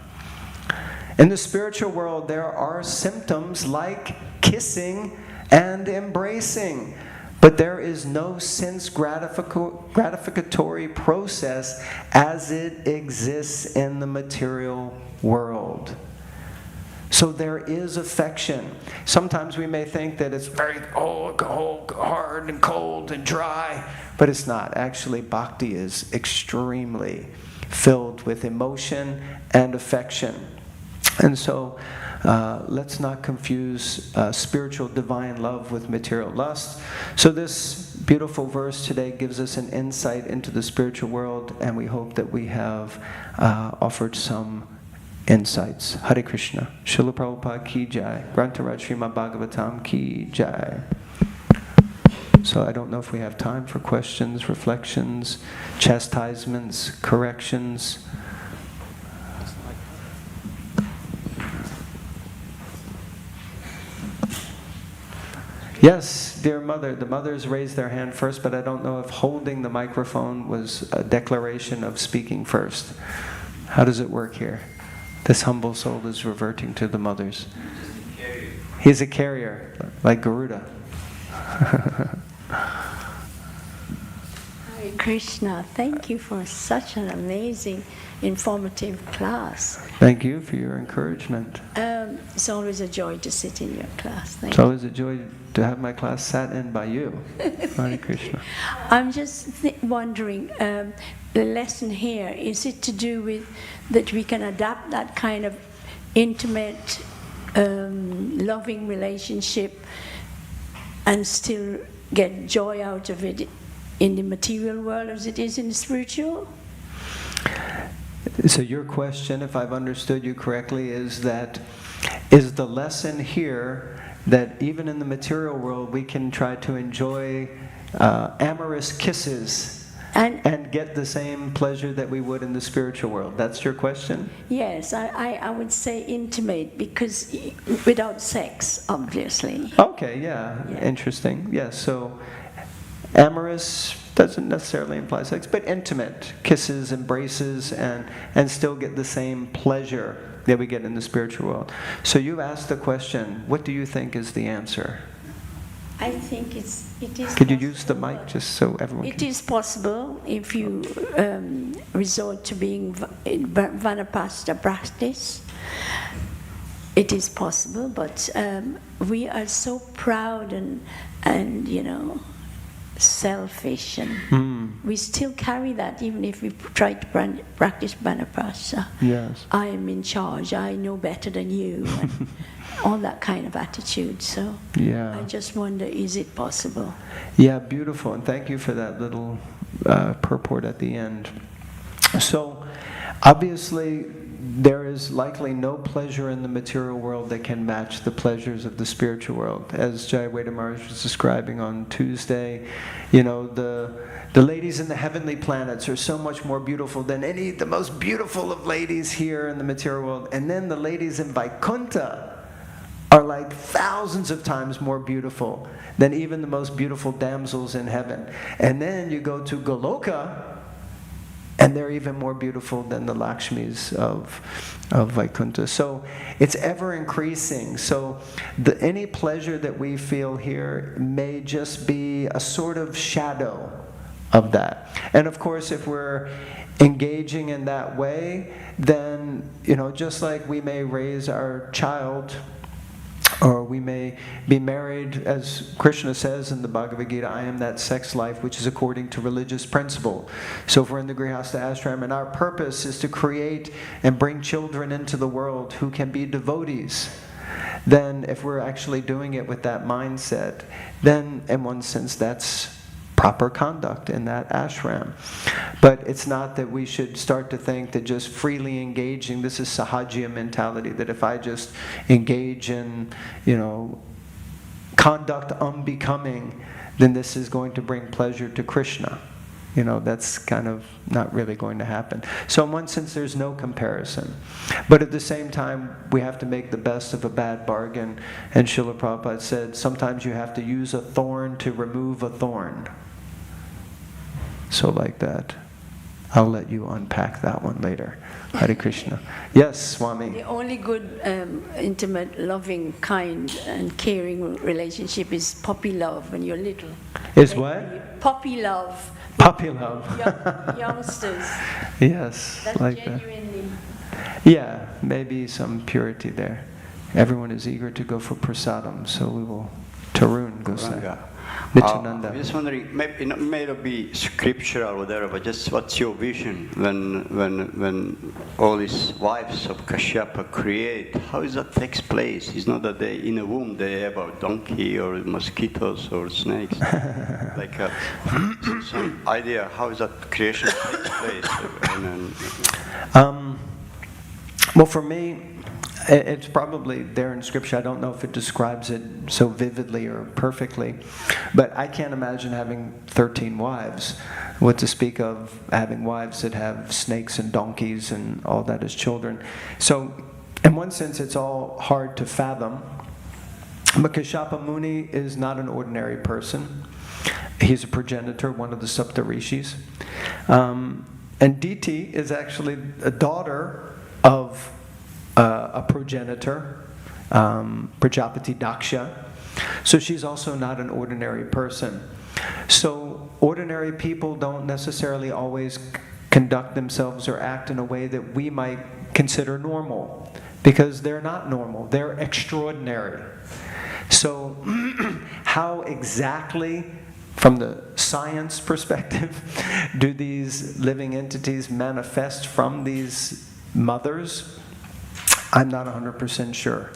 In the spiritual world, there are symptoms like kissing and embracing, but there is no sense gratificatory process as it exists in the material world. So there is affection. Sometimes we may think that it's very hard and cold and dry, but it's not. Actually, bhakti is extremely filled with emotion and affection. And so let's not confuse spiritual divine love with material lust. So this beautiful verse today gives us an insight into the spiritual world, and we hope that we have offered some insights. Hare Krishna. Srila Prabhupada ki jai. Grantaraj Srimad Bhagavatam ki jai. So I don't know if we have time for questions, reflections, chastisements, corrections. Yes, dear mother. The mothers raised their hand first, but I don't know if holding the microphone was a declaration of speaking first. How does it work here? This humble soul is reverting to the mothers. He's a carrier, like Garuda. Hare Krishna, thank you for such an amazing, informative class. Thank you for your encouragement. It's always a joy to sit in your class. Thank It's always a joy to have my class sat in by you. Hare Krishna. I'm just wondering, the lesson here, is it to do with that we can adapt that kind of intimate, loving relationship and still get joy out of it in the material world as it is in the spiritual? So your question, if I've understood you correctly, is the lesson here that even in the material world we can try to enjoy amorous kisses and get the same pleasure that we would in the spiritual world? That's your question? Yes, I would say intimate, because without sex, obviously. Okay, yeah. Interesting. Yes, so amorous doesn't necessarily imply sex, but intimate kisses, embraces, and still get the same pleasure that we get in the spiritual world. So you asked the question, what do you think is the answer? I think it is. Could you use the mic just so everyone It can... is possible if you resort to being Vanapasta practice. It is possible, but we are so proud and selfish, and we still carry that even if we try to practice Vanapasa. Yes. I am in charge, I know better than you, and all that kind of attitude. So Yeah. I just wonder, is it possible? Yeah, beautiful. And thank you for that little purport at the end. So, obviously, there is likely no pleasure in the material world that can match the pleasures of the spiritual world. As Jai Veda Maharaj was describing on Tuesday, the ladies in the heavenly planets are so much more beautiful than the most beautiful of ladies here in the material world. And then the ladies in Vaikuntha are like thousands of times more beautiful than even the most beautiful damsels in heaven. And then you go to Goloka, and they're even more beautiful than the Lakshmis of Vaikuntha. So it's ever increasing. So any pleasure that we feel here may just be a sort of shadow of that. And of course, if we're engaging in that way, then, just like we may raise our child, or we may be married, as Krishna says in the Bhagavad Gita, I am that sex life which is according to religious principle. So if we're in the Grihastha ashram and our purpose is to create and bring children into the world who can be devotees, then if we're actually doing it with that mindset, then in one sense that's proper conduct in that ashram. But it's not that we should start to think that just freely engaging, this is sahajiya mentality, that if I just engage in, conduct unbecoming, then this is going to bring pleasure to Krishna. You know, that's kind of not really going to happen. So in one sense, there's no comparison. But at the same time, we have to make the best of a bad bargain. And Srila Prabhupada said, sometimes you have to use a thorn to remove a thorn. So like that. I'll let you unpack that one later. Hare Krishna. Yes, Swami. The only good, intimate, loving, kind, and caring relationship is puppy love when you're little. Is what? Puppy love. Puppy love. Youngsters. Yes, That's like genuinely. that. Yeah, maybe some purity there. Everyone is eager to go for prasadam, so we will. Tarun Gosai. Nityananda. I'm just wondering, maybe it may not be scriptural or whatever, but just what's your vision when all these wives of Kashyapa create? How is that takes place? It's not that they in a womb they have a donkey or mosquitoes or snakes. Like some idea how is that creation takes place? Well, for me, it's probably there in Scripture. I don't know if it describes it so vividly or perfectly, but I can't imagine having 13 wives. What to speak of having wives that have snakes and donkeys and all that as children. So, in one sense, it's all hard to fathom. But Kashyapa Muni is not an ordinary person. He's a progenitor, one of the Saptarishis. And Diti is actually a daughter of a progenitor, Prajapati Daksha. So she's also not an ordinary person. So ordinary people don't necessarily always conduct themselves or act in a way that we might consider normal, because they're not normal, they're extraordinary. So how exactly, from the science perspective, do these living entities manifest from these mothers? I'm not 100% sure.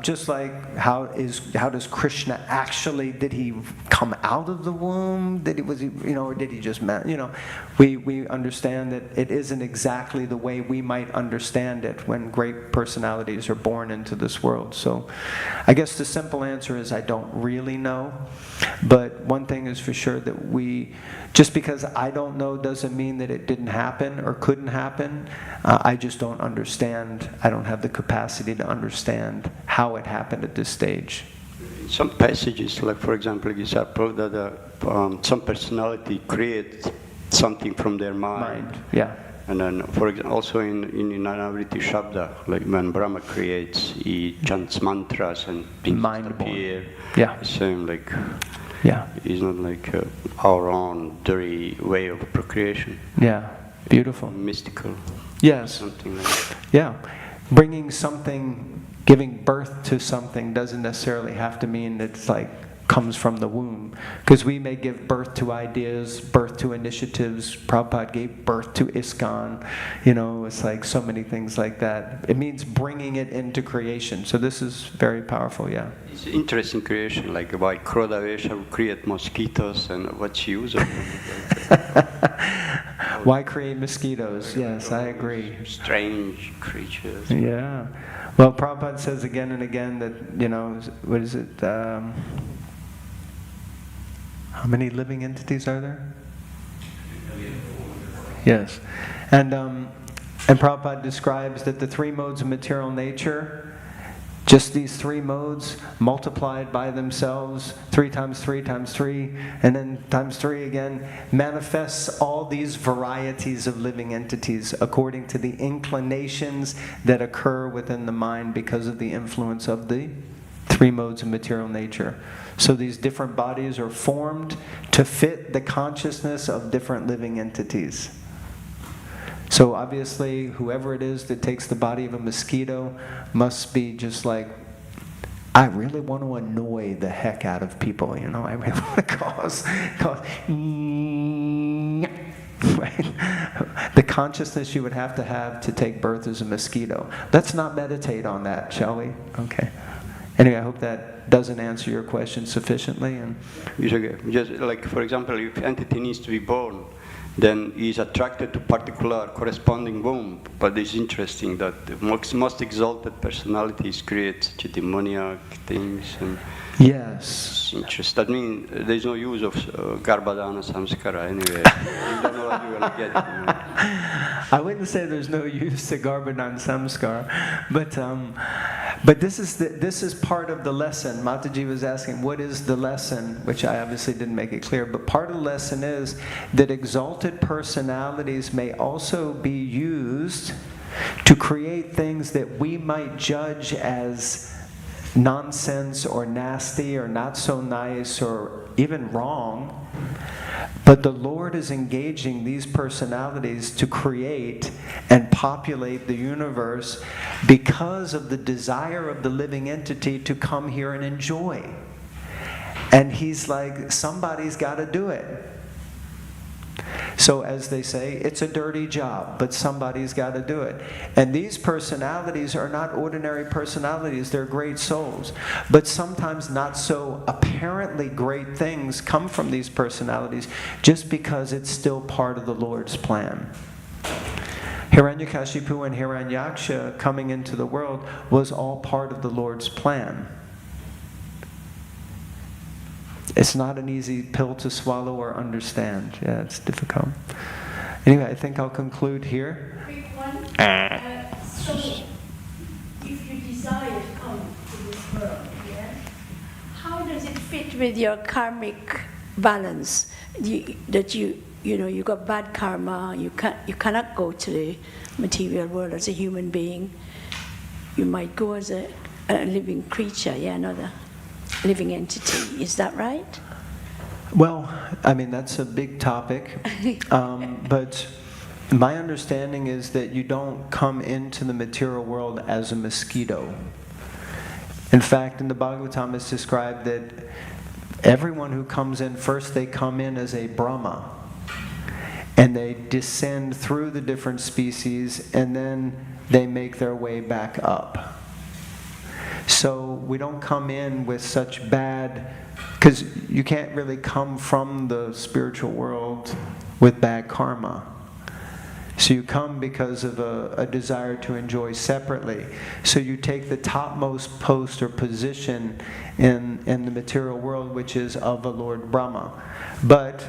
Just like how does Krishna actually, did he come out of the womb? Or did he just, we understand that it isn't exactly the way we might understand it when great personalities are born into this world. So I guess the simple answer is I don't really know. But one thing is for sure, that just because I don't know doesn't mean that it didn't happen or couldn't happen. I just don't understand. I don't have the capacity to understand how it happened at this stage. Some passages, like for example, you said that some personality creates something from their mind. Yeah. And then, for example, also in Nanavriti Shabda, like when Brahma creates, he chants mantras and things appear. Yeah. Same, like, yeah. It's not like our own dirty way of procreation. Yeah. Beautiful. Mystical. Yes. Something like that. Yeah. Bringing something, giving birth to something doesn't necessarily have to mean that it's like comes from the womb. Because we may give birth to ideas, birth to initiatives. Prabhupada gave birth to ISKCON. It's like so many things like that. It means bringing it into creation. So this is very powerful, yeah. It's interesting creation, like why Krodavesha would create mosquitoes and what's use of them. Why create mosquitoes? Yes, I agree. Strange creatures. Yeah. Well, Prabhupada says again and again that, what is it? How many living entities are there? Yes. And Prabhupada describes that the three modes of material nature, just these three modes multiplied by themselves, 3 times 3 times 3, and then times 3 again, manifests all these varieties of living entities according to the inclinations that occur within the mind because of the influence of the 3 modes of material nature. So these different bodies are formed to fit the consciousness of different living entities. So obviously, whoever it is that takes the body of a mosquito must be just like, I really want to annoy the heck out of people, I really want to cause right? The consciousness you would have to take birth as a mosquito. Let's not meditate on that, shall we? Okay. Anyway, I hope that doesn't answer your question sufficiently. And just like, for example, if entity needs to be born, then he is attracted to particular corresponding womb. But it's interesting that the most exalted personalities create such demoniac things. And Yes. Interest. That means there's no use of Garbhadana Samskara anyway. You don't know what you're going to get. You know. I wouldn't say there's no use to Garbhadan Samskar, but this is part of the lesson. Mataji was asking, what is the lesson? Which I obviously didn't make it clear, but part of the lesson is that exalted personalities may also be used to create things that we might judge as nonsense or nasty or not so nice or even wrong. But the Lord is engaging these personalities to create and populate the universe because of the desire of the living entity to come here and enjoy. And He's like, somebody's got to do it. So as they say, it's a dirty job, but somebody's got to do it. And these personalities are not ordinary personalities, they're great souls. But sometimes not so apparently great things come from these personalities just because it's still part of the Lord's plan. Hiranyakashipu and Hiranyaksha coming into the world was all part of the Lord's plan. It's not an easy pill to swallow or understand. Yeah, it's difficult. Anyway, I think I'll conclude here. Quick one. So, if you desire to come to this world, yeah, how does it fit with your karmic balance? That you got bad karma. You cannot go to the material world as a human being. You might go as a living creature. Yeah, another living entity. Is that right? Well, I mean, that's a big topic. But my understanding is that you don't come into the material world as a mosquito. In fact, in the Bhagavatam it's described that everyone who comes in, first they come in as a Brahma. And they descend through the different species, and then they make their way back up. So we don't come in with such bad, because you can't really come from the spiritual world with bad karma. So you come because of a desire to enjoy separately. So you take the topmost post or position in the material world, which is of the Lord Brahma. But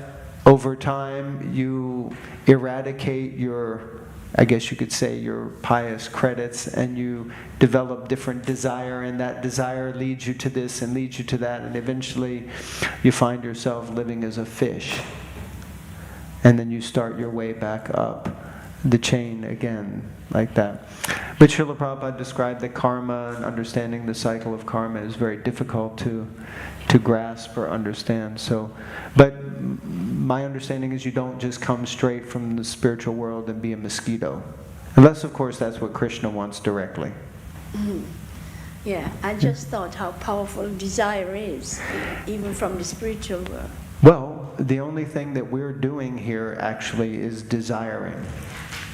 over time, you eradicate your, I guess you could say, your pious credits, and you develop different desire, and that desire leads you to this and leads you to that, and eventually you find yourself living as a fish. And then you start your way back up the chain again, like that. But Srila Prabhupada described that karma and understanding the cycle of karma is very difficult to grasp or understand. So, but my understanding is you don't just come straight from the spiritual world and be a mosquito. Unless, of course, that's what Krishna wants directly. Mm. Yeah, I just thought how powerful desire is, even from the spiritual world. Well, the only thing that we're doing here actually is desiring.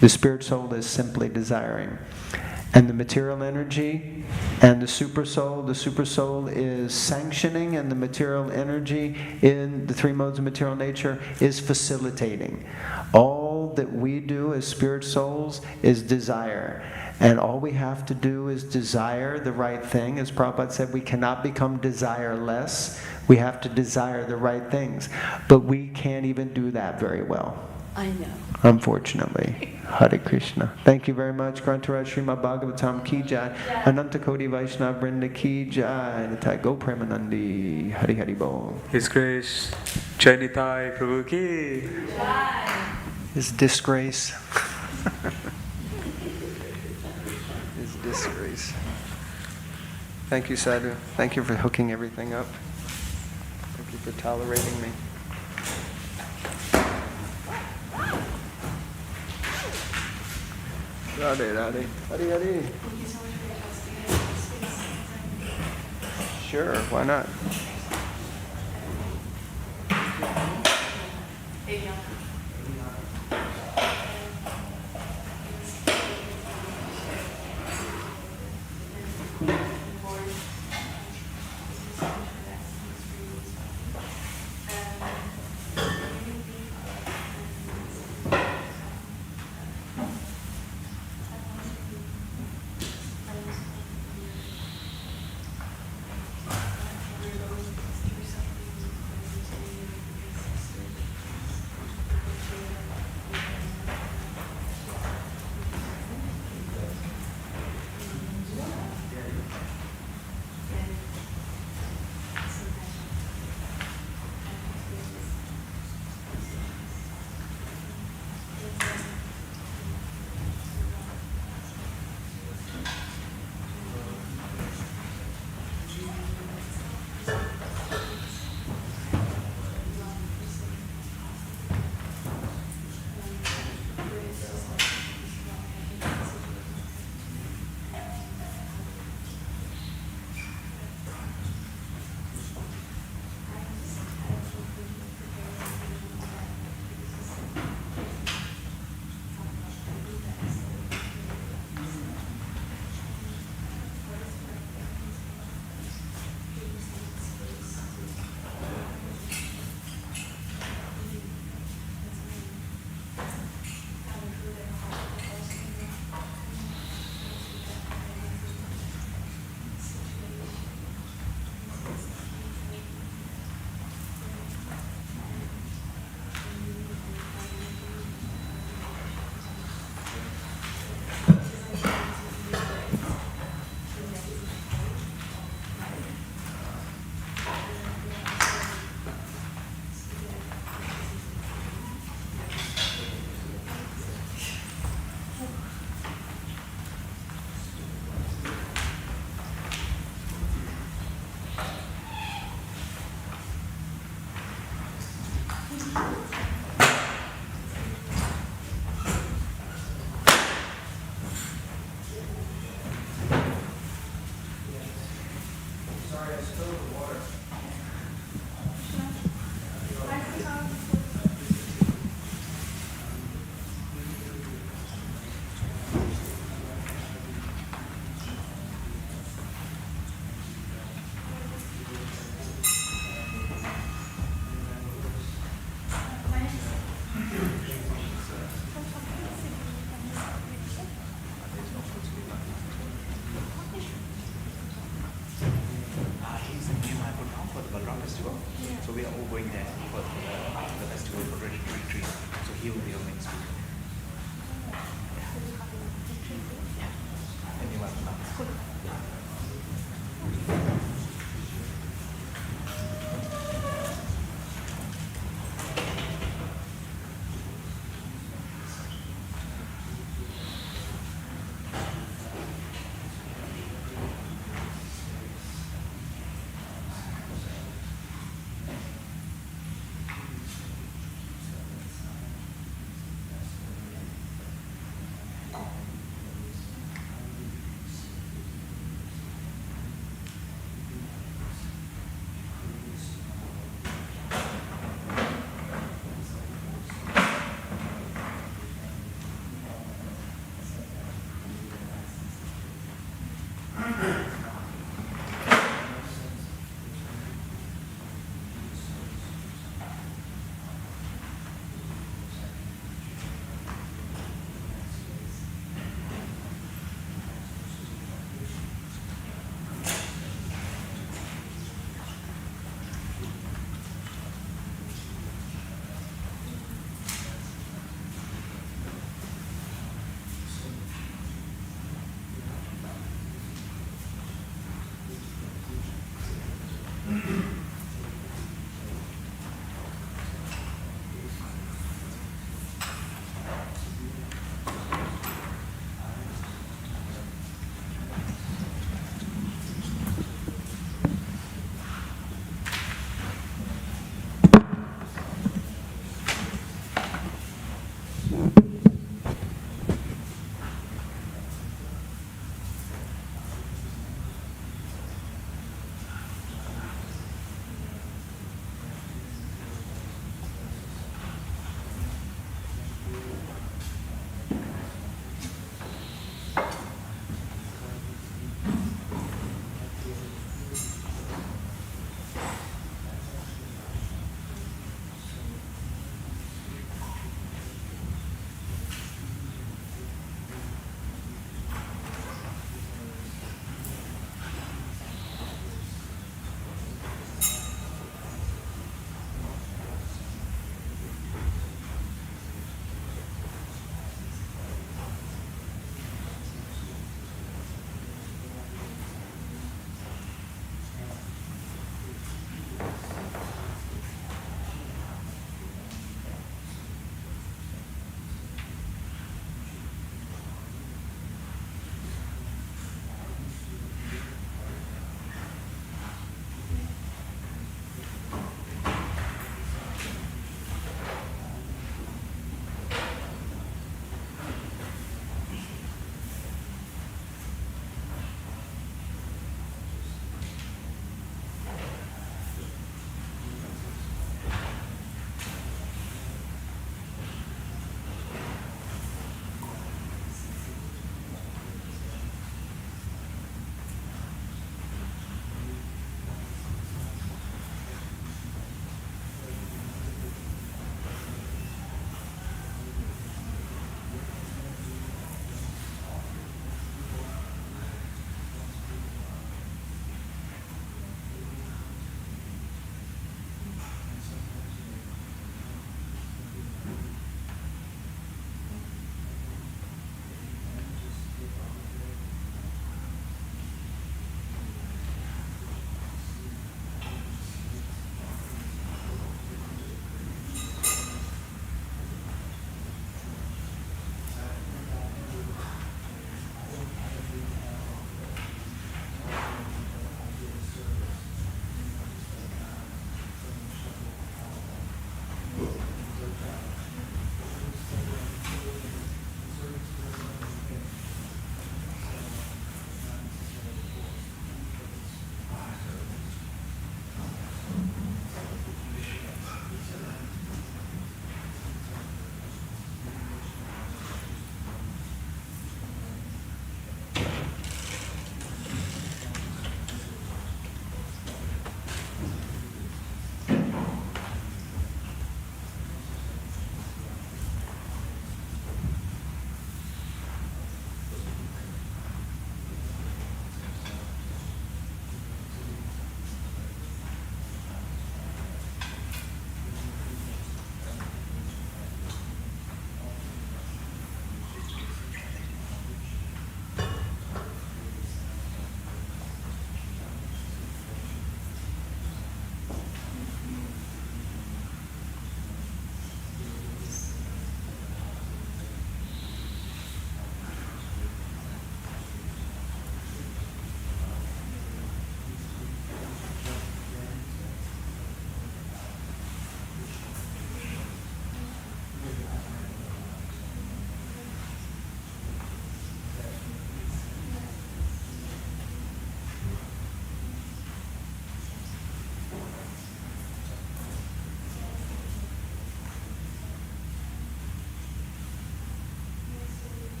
The spirit soul is simply desiring. And the material energy and the super soul is sanctioning, and the material energy in the three modes of material nature is facilitating. All that we do as spirit souls is desire. And all we have to do is desire the right thing. As Prabhupada said, we cannot become desireless. We have to desire the right things. But we can't even do that very well. I know. Unfortunately. Hare Krishna. Thank you very much. Grantaraj Srimad Bhagavatam ki jai. Ananta Koti Vaishnava Vrinda ki jai. Nitai Go Premanandi. Hari Hari Bol. His Grace Chainitai Prabhu ki. His disgrace. His disgrace. Thank you, Sadhu. Thank you for hooking everything up. Thank you for tolerating me. Radhe, Radhe. Hari Hari. Sure, why not? He's in New Mayapur now for the Balram festival. So we are all going there for after the festival for retreat. So he will be our main speaker. In New Mayapur now.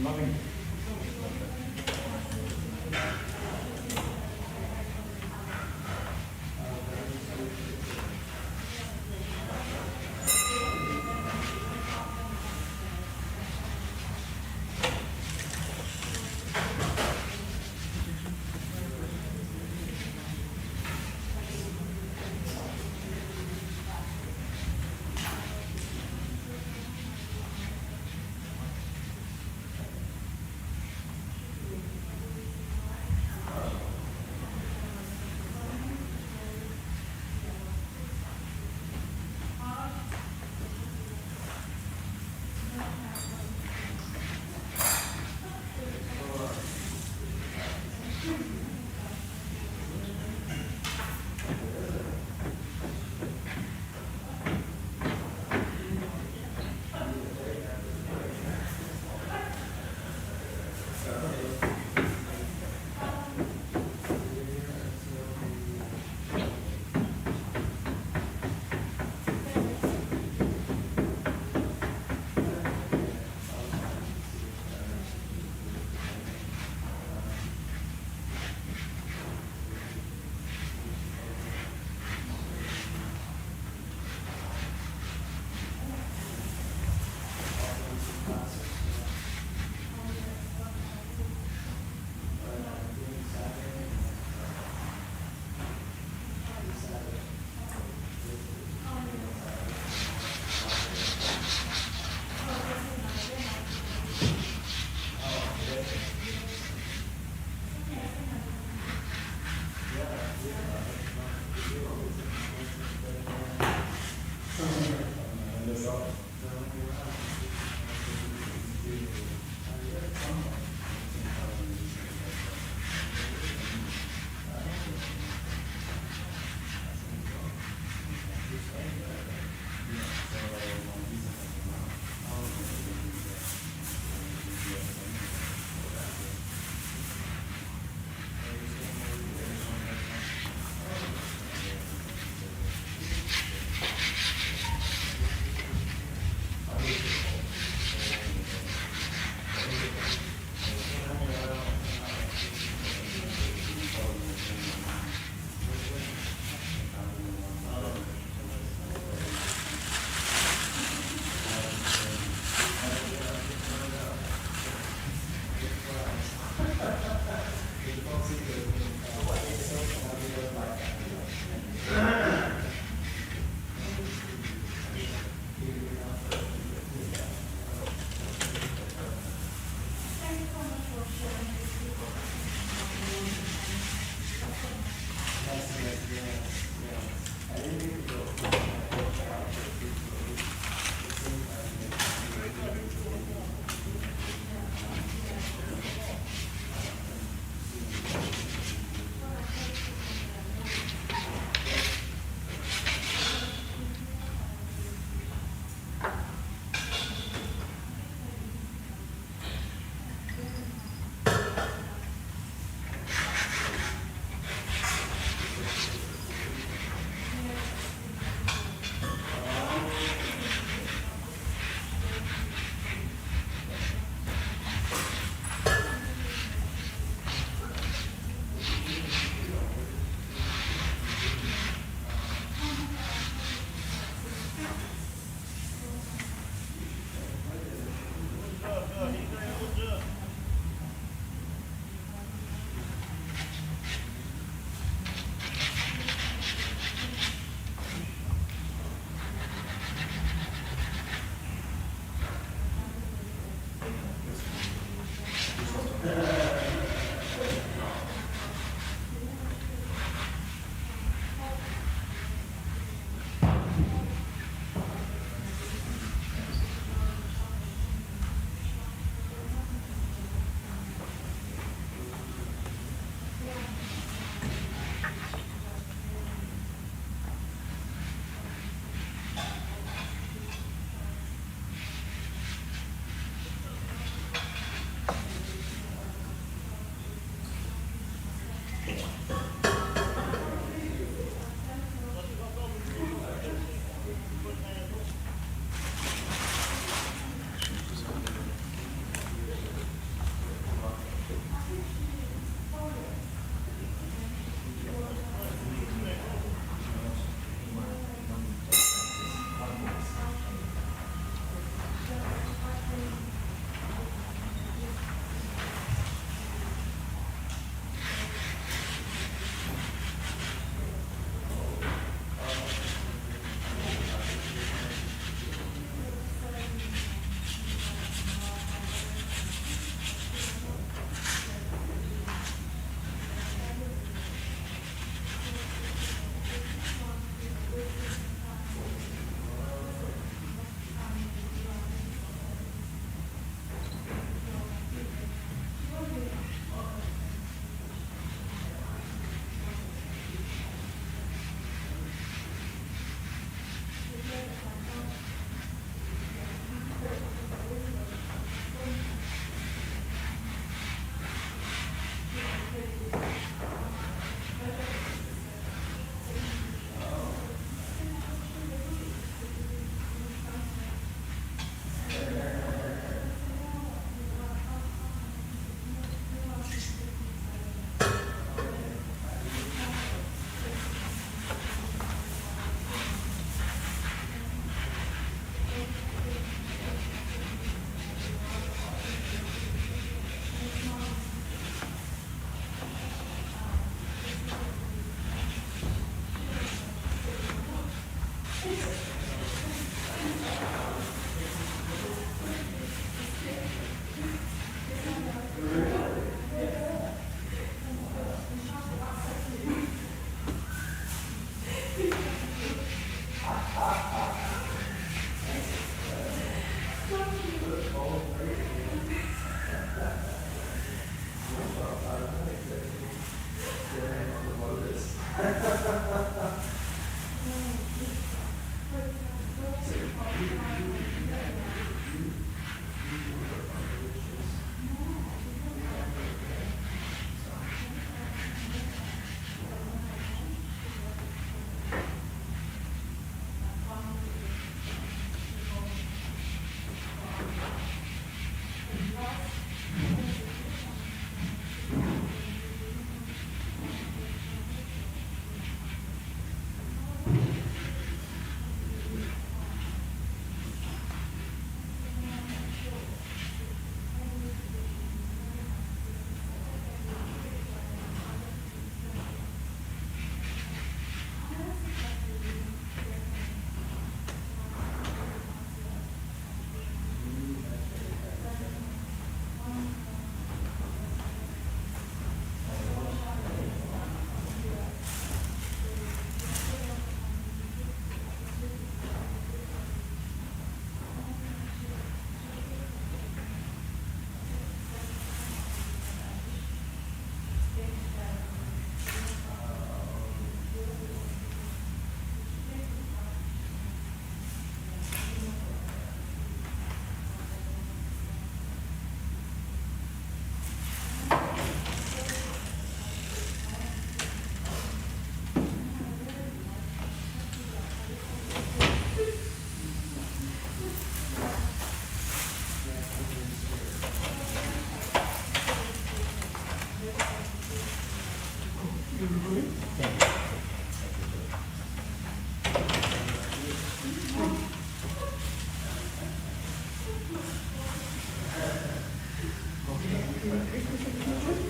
loving.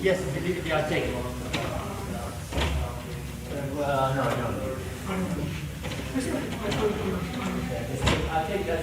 Yes, they are taking. Well, no. I'll take that.